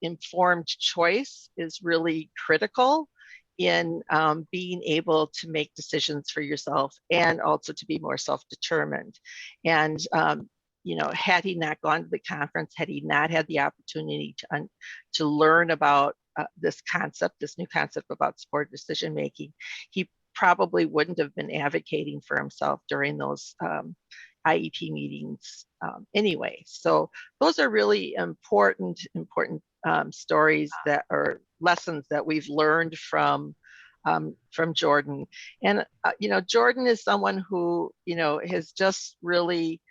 informed choice is really critical in being able to make decisions for yourself and also to be more self-determined. And, had he not gone to the conference, had he not had the opportunity to learn about this new concept about supported decision making, he probably wouldn't have been advocating for himself during those IEP meetings anyway. So those are really important stories that are lessons that we've learned from Jordan. And Jordan is someone who has just really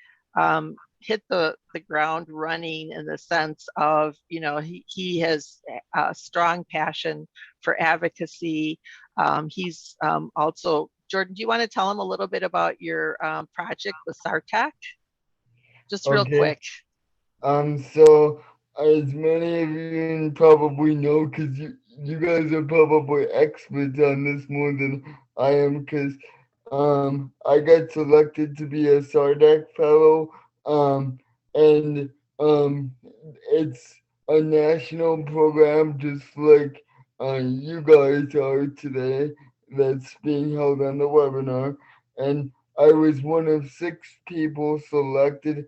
hit the ground running in the sense of he has a strong passion for advocacy. He's also, Jordan, do you want to tell him a little bit about your project with SARTAC? Just real quick. So as many of you probably know, because you guys are probably experts on this more than I am, because I got selected to be a SARTAC fellow, and it's a national program just like you guys are today, that's being held on the webinar, and I was one of 6 people selected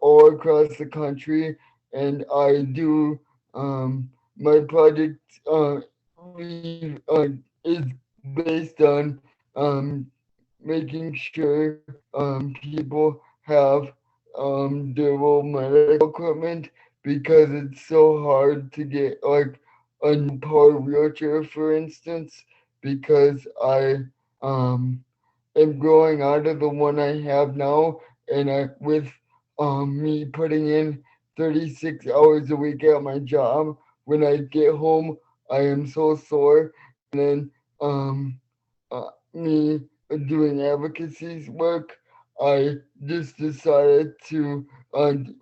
all across the country, and I do my project is based on making sure people have durable medical equipment, because it's so hard to get like a new power wheelchair, for instance, because I am growing out of the one I have now, and with me putting in 36 hours a week at my job, when I get home, I am so sore. And then me doing advocacy work, I just decided to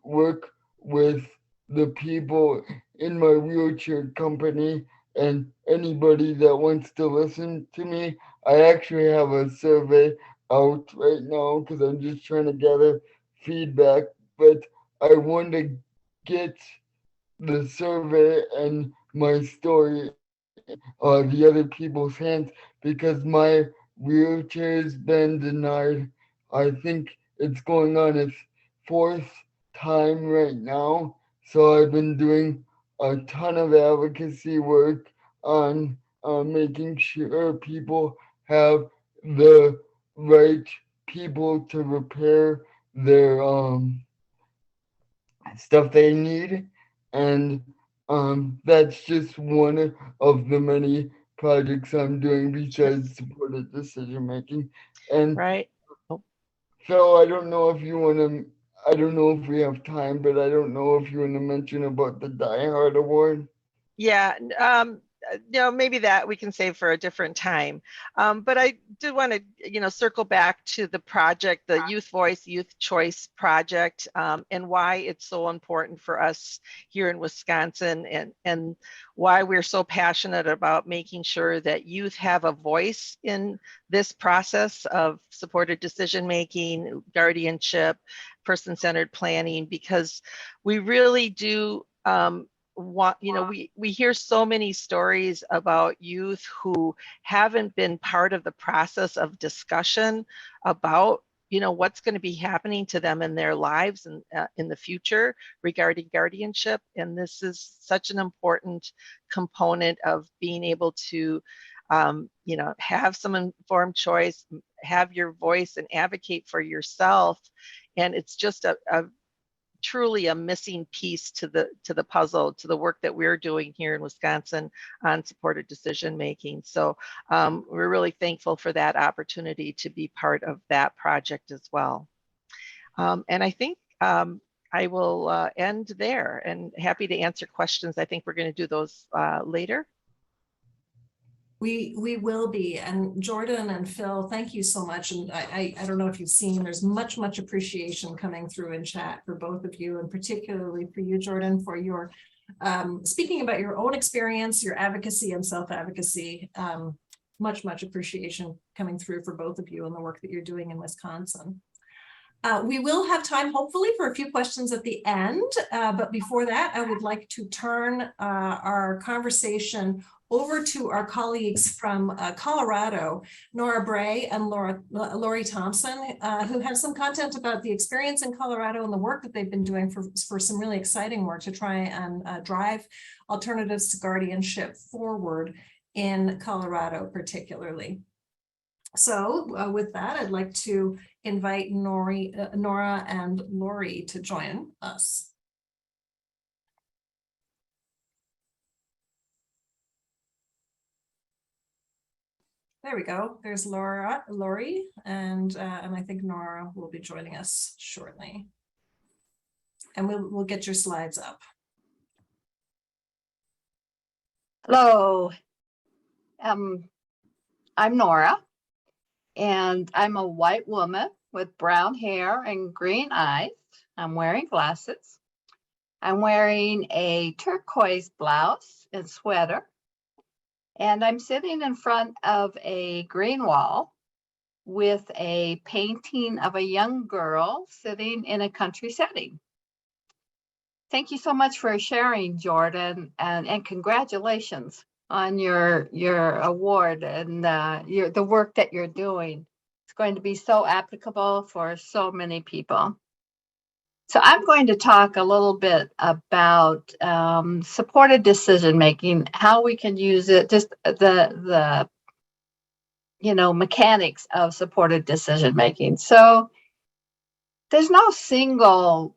work with the people in my wheelchair company, and anybody that wants to listen to me. I actually have a survey out right now because I'm just trying to gather feedback, but I want to get the survey and my story the other people's hands, because my wheelchair's been denied. I think it's going on its fourth time right now. So I've been doing a ton of advocacy work on making sure people have the right people to repair their stuff they need, and that's just one of the many projects I'm doing besides supported decision making. And Right. Oh, Phil, I don't know if you want to. I don't know if we have time, but I don't know if you want to mention about the Die Hard Award. yeah. Maybe that we can save for a different time. But I do want to, circle back to the project, the Youth Voice, Youth Choice project, and why it's so important for us here in Wisconsin, and why we're so passionate about making sure that youth have a voice in this process of supported decision making, guardianship, person-centered planning, because we really do we hear so many stories about youth who haven't been part of the process of discussion about what's going to be happening to them in their lives and in the future regarding guardianship. And this is such an important component of being able to have some informed choice, have your voice, and advocate for yourself. And it's just a truly a missing piece to the puzzle, to the work that we're doing here in Wisconsin on supported decision making. So we're really thankful for that opportunity to be part of that project as well. And I think I will end there, and happy to answer questions. I think we're going to do those later. We will be. And Jordan and Phil, thank you so much. And I don't know if you've seen, there's much appreciation coming through in chat for both of you, and particularly for you, Jordan, for your speaking about your own experience, your advocacy and self-advocacy. Much appreciation coming through for both of you and the work that you're doing in Wisconsin. We will have time, hopefully, for a few questions at the end. But before that, I would like to turn our conversation over to our colleagues from Colorado, Nora Bray and Lori Thompson, who have some content about the experience in Colorado and the work that they've been doing for some really exciting work to try and drive alternatives to guardianship forward in Colorado particularly. So with that, I'd like to invite Nora and Lori to join us. There we go. There's Lori, and I think Nora will be joining us shortly. And we'll get your slides up. Hello, I'm Nora, and I'm a white woman with brown hair and green eyes. I'm wearing glasses. I'm wearing a turquoise blouse and sweater. And I'm sitting in front of a green wall with a painting of a young girl sitting in a country setting. Thank you so much for sharing, Jordan, and congratulations on your award and the work that you're doing. It's going to be so applicable for so many people. So I'm going to talk a little bit about supported decision making, how we can use it, just the mechanics of supported decision making. So there's no single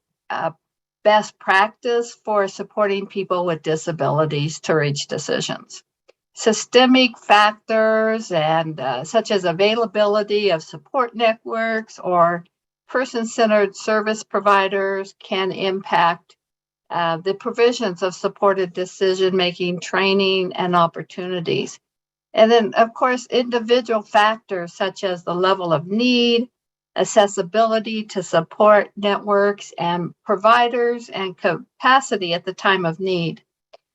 best practice for supporting people with disabilities to reach decisions. Systemic factors and such as availability of support networks or person-centered service providers can impact the provisions of supported decision-making training and opportunities. And then, of course, individual factors such as the level of need, accessibility to support networks and providers, and capacity at the time of need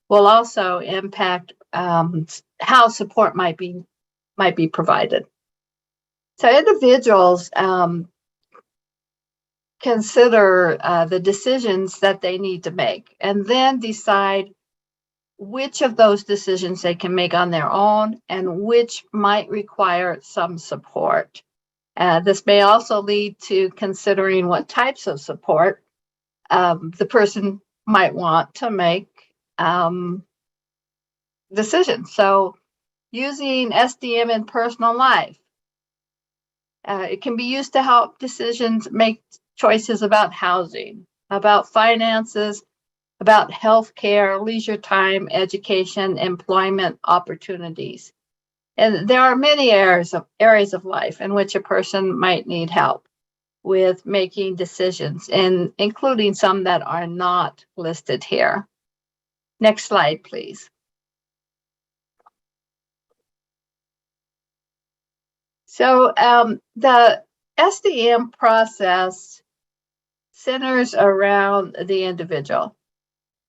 will also impact how support might be provided. So individuals consider the decisions that they need to make and then decide which of those decisions they can make on their own and which might require some support. This may also lead to considering what types of support the person might want to make decisions. So using SDM in personal life, it can be used to help decisions make choices about housing, about finances, about healthcare, leisure time, education, employment opportunities. And there are many areas of life in which a person might need help with making decisions, and including some that are not listed here. Next slide, please. So the SDM process centers around the individual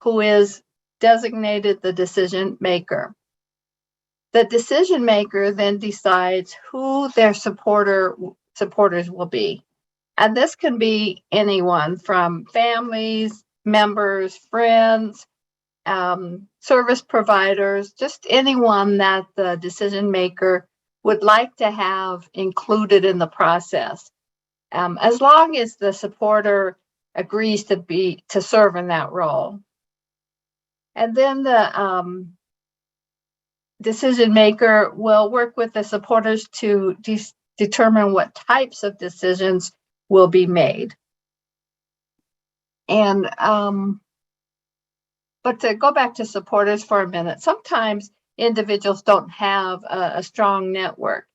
who is designated the decision maker. The decision maker then decides who their supporters will be. And this can be anyone from families, members, friends, service providers, just anyone that the decision maker would like to have included in the process, as long as the supporter agrees to serve in that role. And then the decision maker will work with the supporters to determine what types of decisions will be made. And but to go back to supporters for a minute, sometimes individuals don't have a strong network.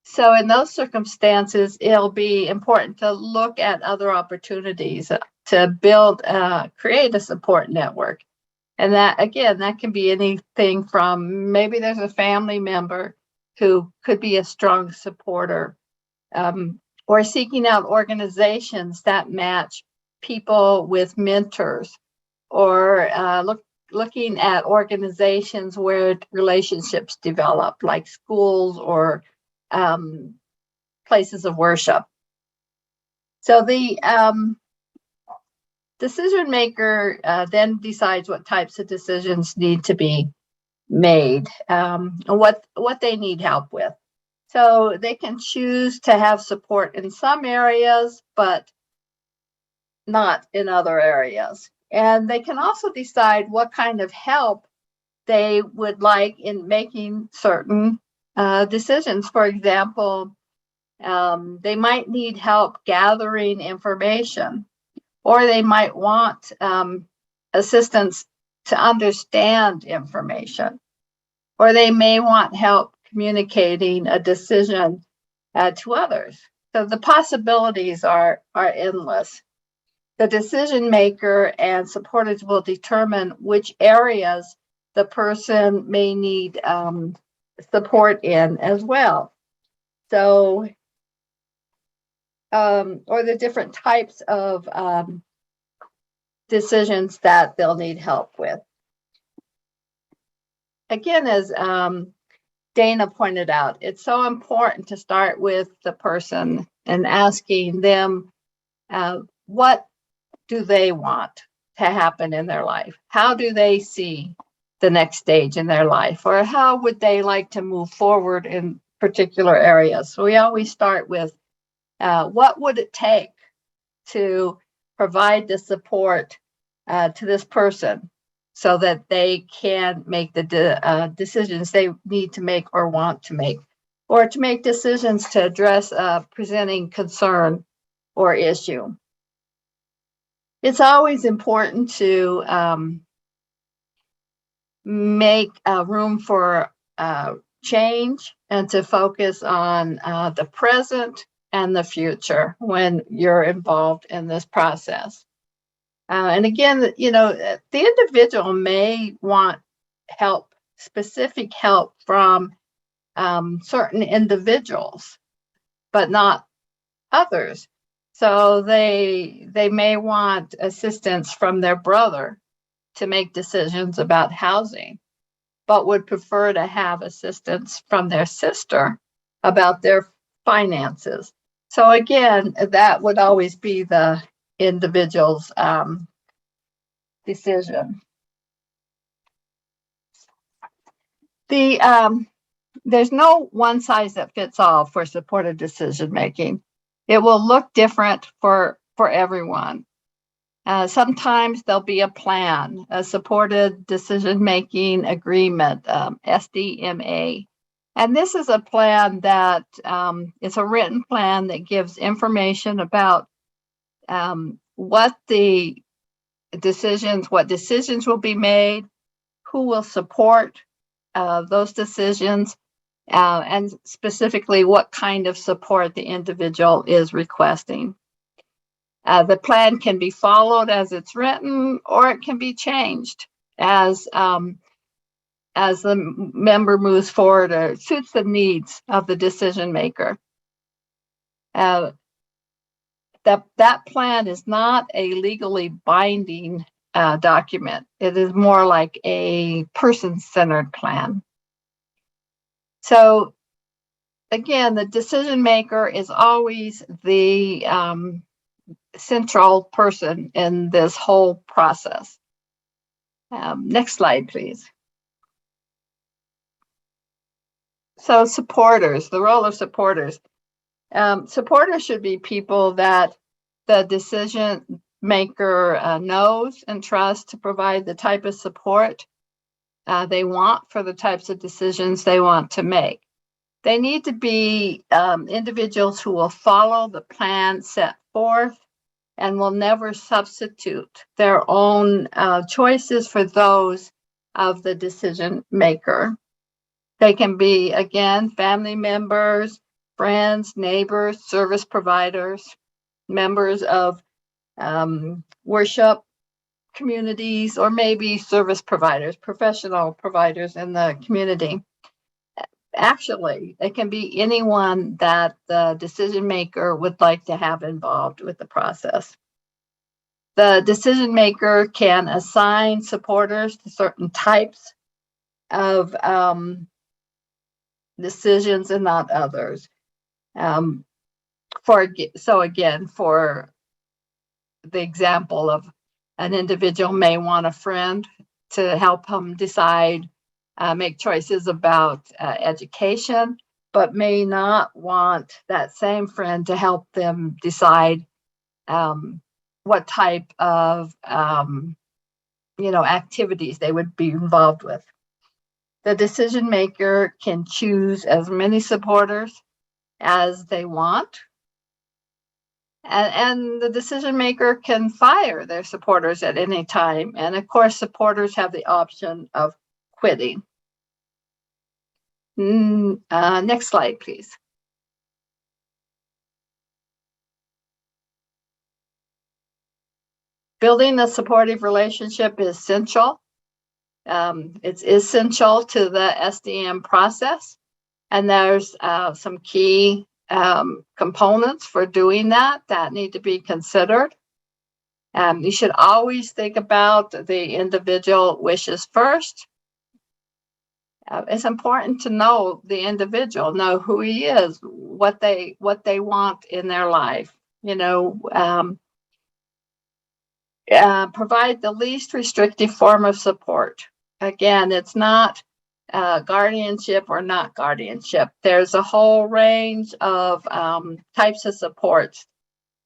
So in those circumstances, it'll be important to look at other opportunities to create a support network. And that, again, that can be anything from maybe there's a family member who could be a strong supporter, or seeking out organizations that match people with mentors, or looking at organizations where relationships develop, like schools or places of worship. So the decision maker then decides what types of decisions need to be made, and what they need help with. So they can choose to have support in some areas, but not in other areas. And they can also decide what kind of help they would like in making certain decisions. For example, they might need help gathering information, or they might want assistance to understand information, or they may want help communicating a decision to others. So the possibilities are endless. The decision maker and supporters will determine which areas the person may need support in as well. So, or the different types of decisions that they'll need help with. Again, as Dana pointed out, it's so important to start with the person and asking them what do they want to happen in their life? How do they see the next stage in their life? Or how would they like to move forward in particular areas? So we always start with what would it take to provide the support to this person so that they can make the decisions they need to make or want to make or to make decisions to address a presenting concern or issue. It's always important to make room for change and to focus on the present and the future when you're involved in this process. And again, you know, the individual may want help, specific help from certain individuals, but not others. So they may want assistance from their brother to make decisions about housing, but would prefer to have assistance from their sister about their finances. So again, that would always be the individual's decision. There's no one size that fits all for supported decision making. It will look different for everyone. Sometimes there'll be a plan, a supported decision making agreement, SDMA. And this is a plan that it's a written plan that gives information about what decisions will be made, who will support those decisions, and specifically what kind of support the individual is requesting. The plan can be followed as it's written, or it can be changed as the member moves forward or suits the needs of the decision maker. That plan is not a legally binding document. It is more like a person-centered plan. So again, the decision maker is always the central person in this whole process. Next slide, please. So supporters, the role of supporters. Supporters should be people that the decision maker knows and trusts to provide the type of support they want for the types of decisions they want to make. They need to be individuals who will follow the plan set forth and will never substitute their own choices for those of the decision maker. They can be, again, family members, friends, neighbors, service providers, members of worship communities, or maybe service providers, professional providers in the community. Actually, it can be anyone that the decision maker would like to have involved with the process. The decision maker can assign supporters to certain types of decisions and not others. For the example of an individual may want a friend to help him decide, make choices about education, but may not want that same friend to help them decide what type of activities they would be involved with. The decision maker can choose as many supporters as they want. And the decision maker can fire their supporters at any time. And of course, supporters have the option of quitting. Next slide, please. Building a supportive relationship is essential. It's essential to the SDM process. And there's some key components for doing that need to be considered. You should always think about the individual wishes first. It's important to know the individual, know who he is, what they want in their life. Provide the least restrictive form of support. Again, it's not guardianship or not guardianship. There's a whole range of types of supports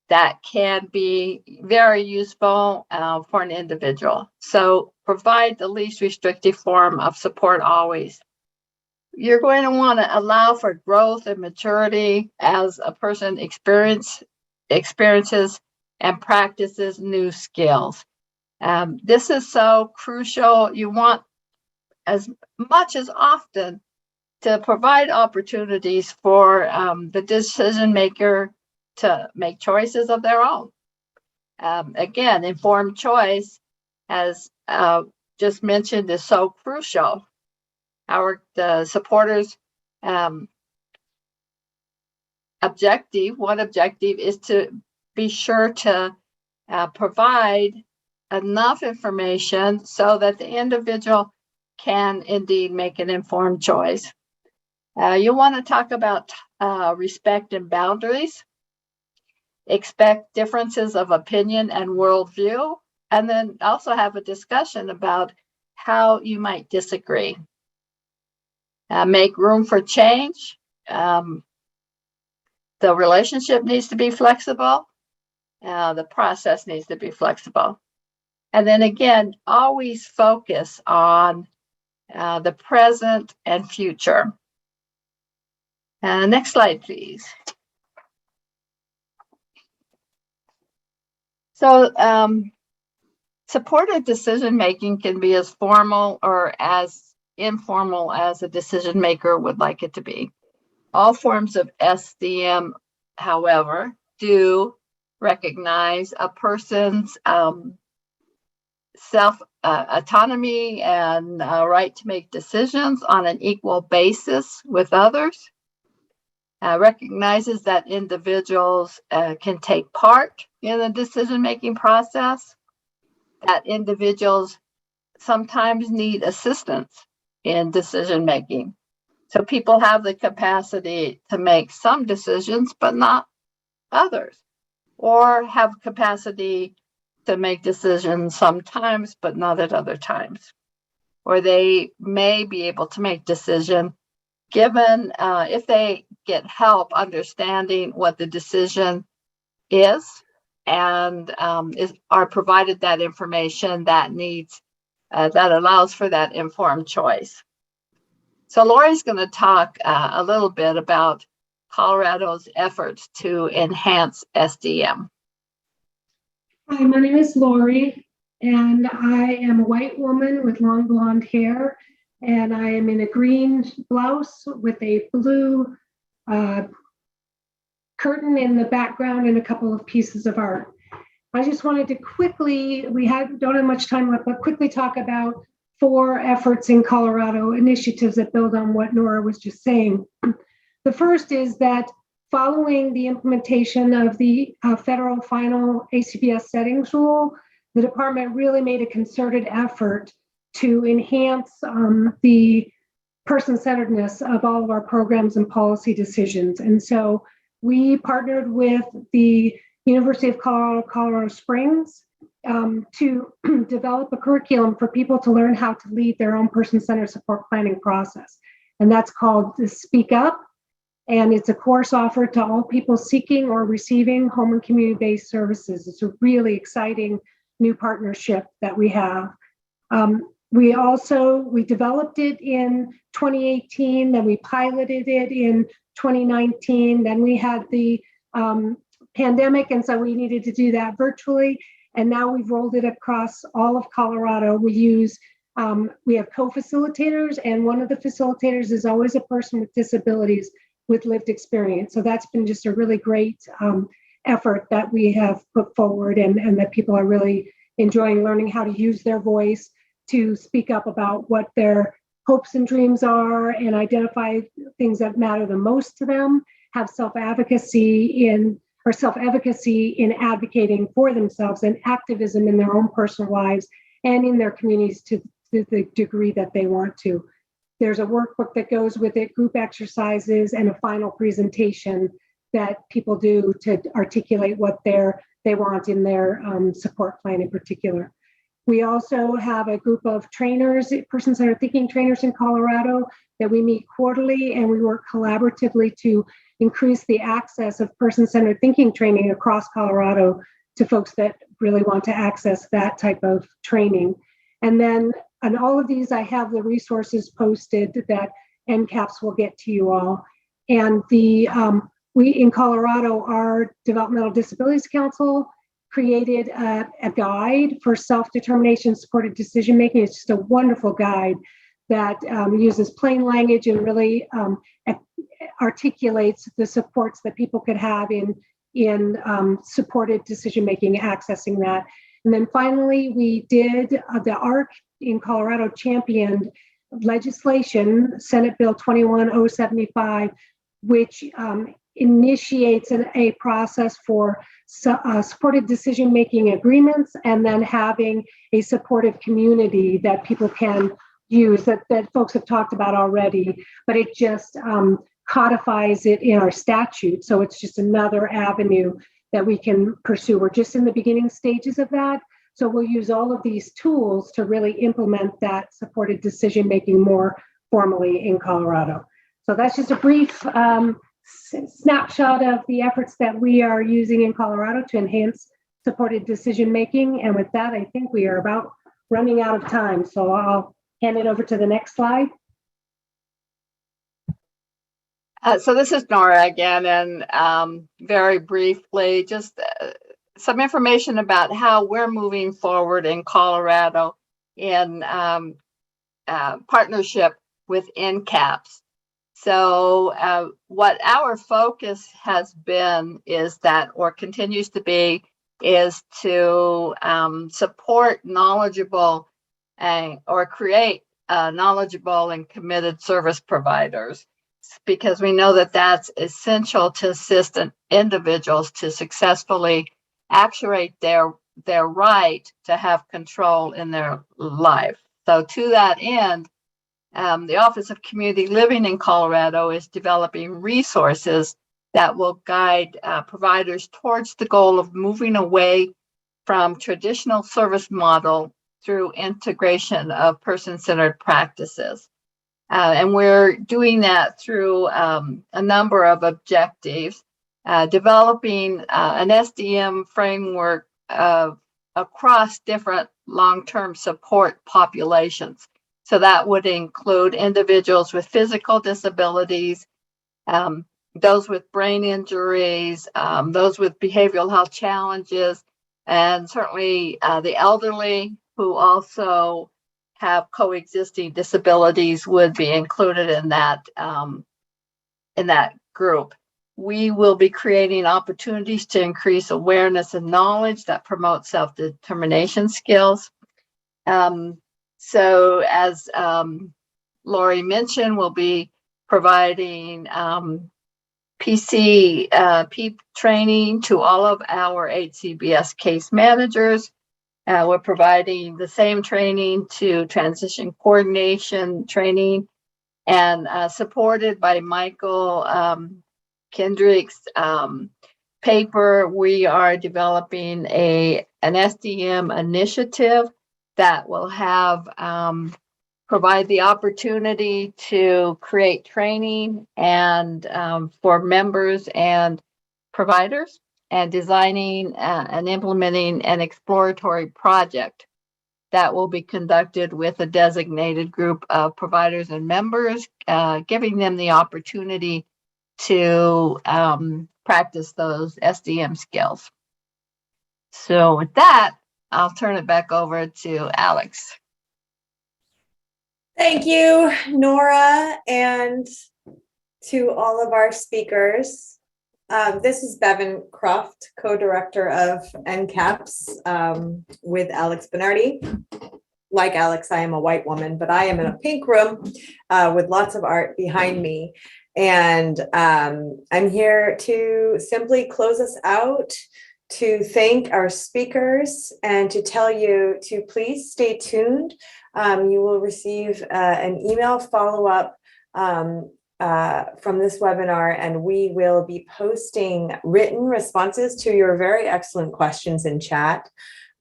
that can be very useful for an individual. So provide the least restrictive form of support always. you're going to want to allow for growth and maturity as a person experiences and practices new skills. This is so crucial. You want as much as often to provide opportunities for the decision maker to make choices of their own. Again, informed choice, as just mentioned, is so crucial. The supporters' one objective is to be sure to provide enough information so that the individual can indeed make an informed choice. You want to talk about respect and boundaries, expect differences of opinion and worldview, and then also have a discussion about how you might disagree. Make room for change. The relationship needs to be flexible. The process needs to be flexible. And then again, always focus on the present and future. Next slide, please. So supported decision-making can be as formal or as informal as a decision maker would like it to be. All forms of SDM, however, do recognize a person's self-autonomy and right to make decisions on an equal basis with others. Recognizes that individuals can take part in the decision-making process, that individuals sometimes need assistance in decision making. So people have the capacity to make some decisions, but not others, or have capacity to make decisions sometimes, but not at other times. Or they may be able to make decision given if they get help understanding what the decision is and are provided that information that needs that allows for that informed choice. So Lori's going to talk a little bit about Colorado's efforts to enhance SDM. Hi, my name is Lori, and I am a white woman with long blonde hair, and I am in a green blouse with a blue curtain in the background and a couple of pieces of art. I just wanted to quickly, don't have much time left, but quickly talk about 4 efforts in Colorado, initiatives that build on what Nora was just saying. The first is that following the implementation of the federal final ACPS settings rule, the department really made a concerted effort to enhance the person-centeredness of all of our programs and policy decisions. And so we partnered with the University of Colorado, Colorado Springs to develop a curriculum for people to learn how to lead their own person-centered support planning process. And that's called the Speak Up. And it's a course offered to all people seeking or receiving home and community-based services. It's a really exciting new partnership that we have. We developed it in 2018, then we piloted it in 2019, then we had the pandemic, and so we needed to do that virtually. And now we've rolled it across all of Colorado. We have co-facilitators, and one of the facilitators is always a person with disabilities with lived experience. So that's been just a really great effort that we have put forward, and that people are really enjoying learning how to use their voice to speak up about what their hopes and dreams are and identify things that matter the most to them, have self-advocacy in advocating for themselves and activism in their own personal lives and in their communities to the degree that they want to. There's a workbook that goes with it, group exercises, and a final presentation that people do to articulate what they want in their support plan in particular. We also have a group of trainers, person-centered thinking trainers in Colorado that we meet quarterly, and we work collaboratively to increase the access of person-centered thinking training across Colorado to folks that really want to access that type of training. And then on all of these, I have the resources posted that NCAPS will get to you all. And we in Colorado, our Developmental Disabilities Council created a guide for self-determination supported decision-making. It's just a wonderful guide that uses plain language and really articulates the supports that people could have in supported decision-making, accessing that. And then finally, we did the ARC in Colorado championed legislation, Senate Bill 21075, which initiates a process for supported decision-making agreements, and then having a supportive community that people can use that folks have talked about already, but it just codifies it in our statute. So it's just another avenue that we can pursue. We're just in the beginning stages of that. So we'll use all of these tools to really implement that supported decision-making more formally in Colorado. So that's just a brief snapshot of the efforts that we are using in Colorado to enhance supported decision-making. And with that, I think we are about running out of time. So I'll hand it over to the next slide. So this is Nora again, and very briefly, just some information about how we're moving forward in Colorado in partnership with NCAPS. So what our focus has been is that, or continues to be, is to support knowledgeable or create knowledgeable and committed service providers, because we know that that's essential to assist individuals to successfully actuate their right to have control in their life. So to that end, the Office of Community Living in Colorado is developing resources that will guide providers towards the goal of moving away from traditional service model through integration of person-centered practices. And we're doing that through a number of objectives, developing an SDM framework across different long-term support populations. So that would include individuals with physical disabilities, those with brain injuries, those with behavioral health challenges, and certainly the elderly who also have coexisting disabilities would be included in that group. We will be creating opportunities to increase awareness and knowledge that promote self-determination skills. So as Lori mentioned, we'll be providing PEEP training to all of our HCBS case managers. We're providing the same training to transition coordination training, and supported by Michael Kendrick's paper, we are developing an SDM initiative that will have provide the opportunity to create training and for members and providers, and designing and implementing an exploratory project that will be conducted with a designated group of providers and members, giving them the opportunity to practice those SDM skills. So with that, I'll turn it back over to Alex. Thank you, Nora, and to all of our speakers. This is Bevan Croft, co-director of NCAPS with Alex Bernardi. Like Alex, I am a white woman, but I am in a pink room with lots of art behind me. And I'm here to simply close us out, to thank our speakers, and to tell you to please stay tuned. You will receive an email follow-up from this webinar, and we will be posting written responses to your very excellent questions in chat,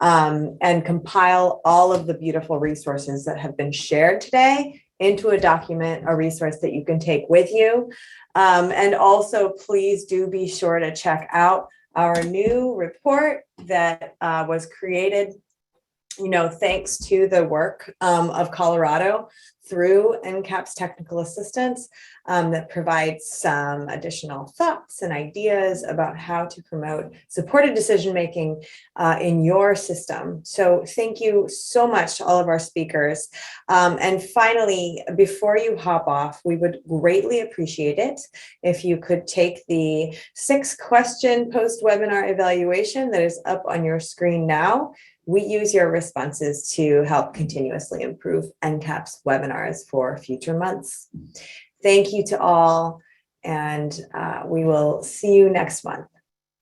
and compile all of the beautiful resources that have been shared today into a document, a resource that you can take with you. And also, please do be sure to check out our new report that was created thanks to the work of Colorado through NCAP's technical assistance that provides some additional thoughts and ideas about how to promote supported decision-making in your system. So thank you so much to all of our speakers. And finally, before you hop off, we would greatly appreciate it if you could take the 6-question post-webinar evaluation that is up on your screen now. We use your responses to help continuously improve NCAP's webinars for future months. Thank you to all, and we will see you next month.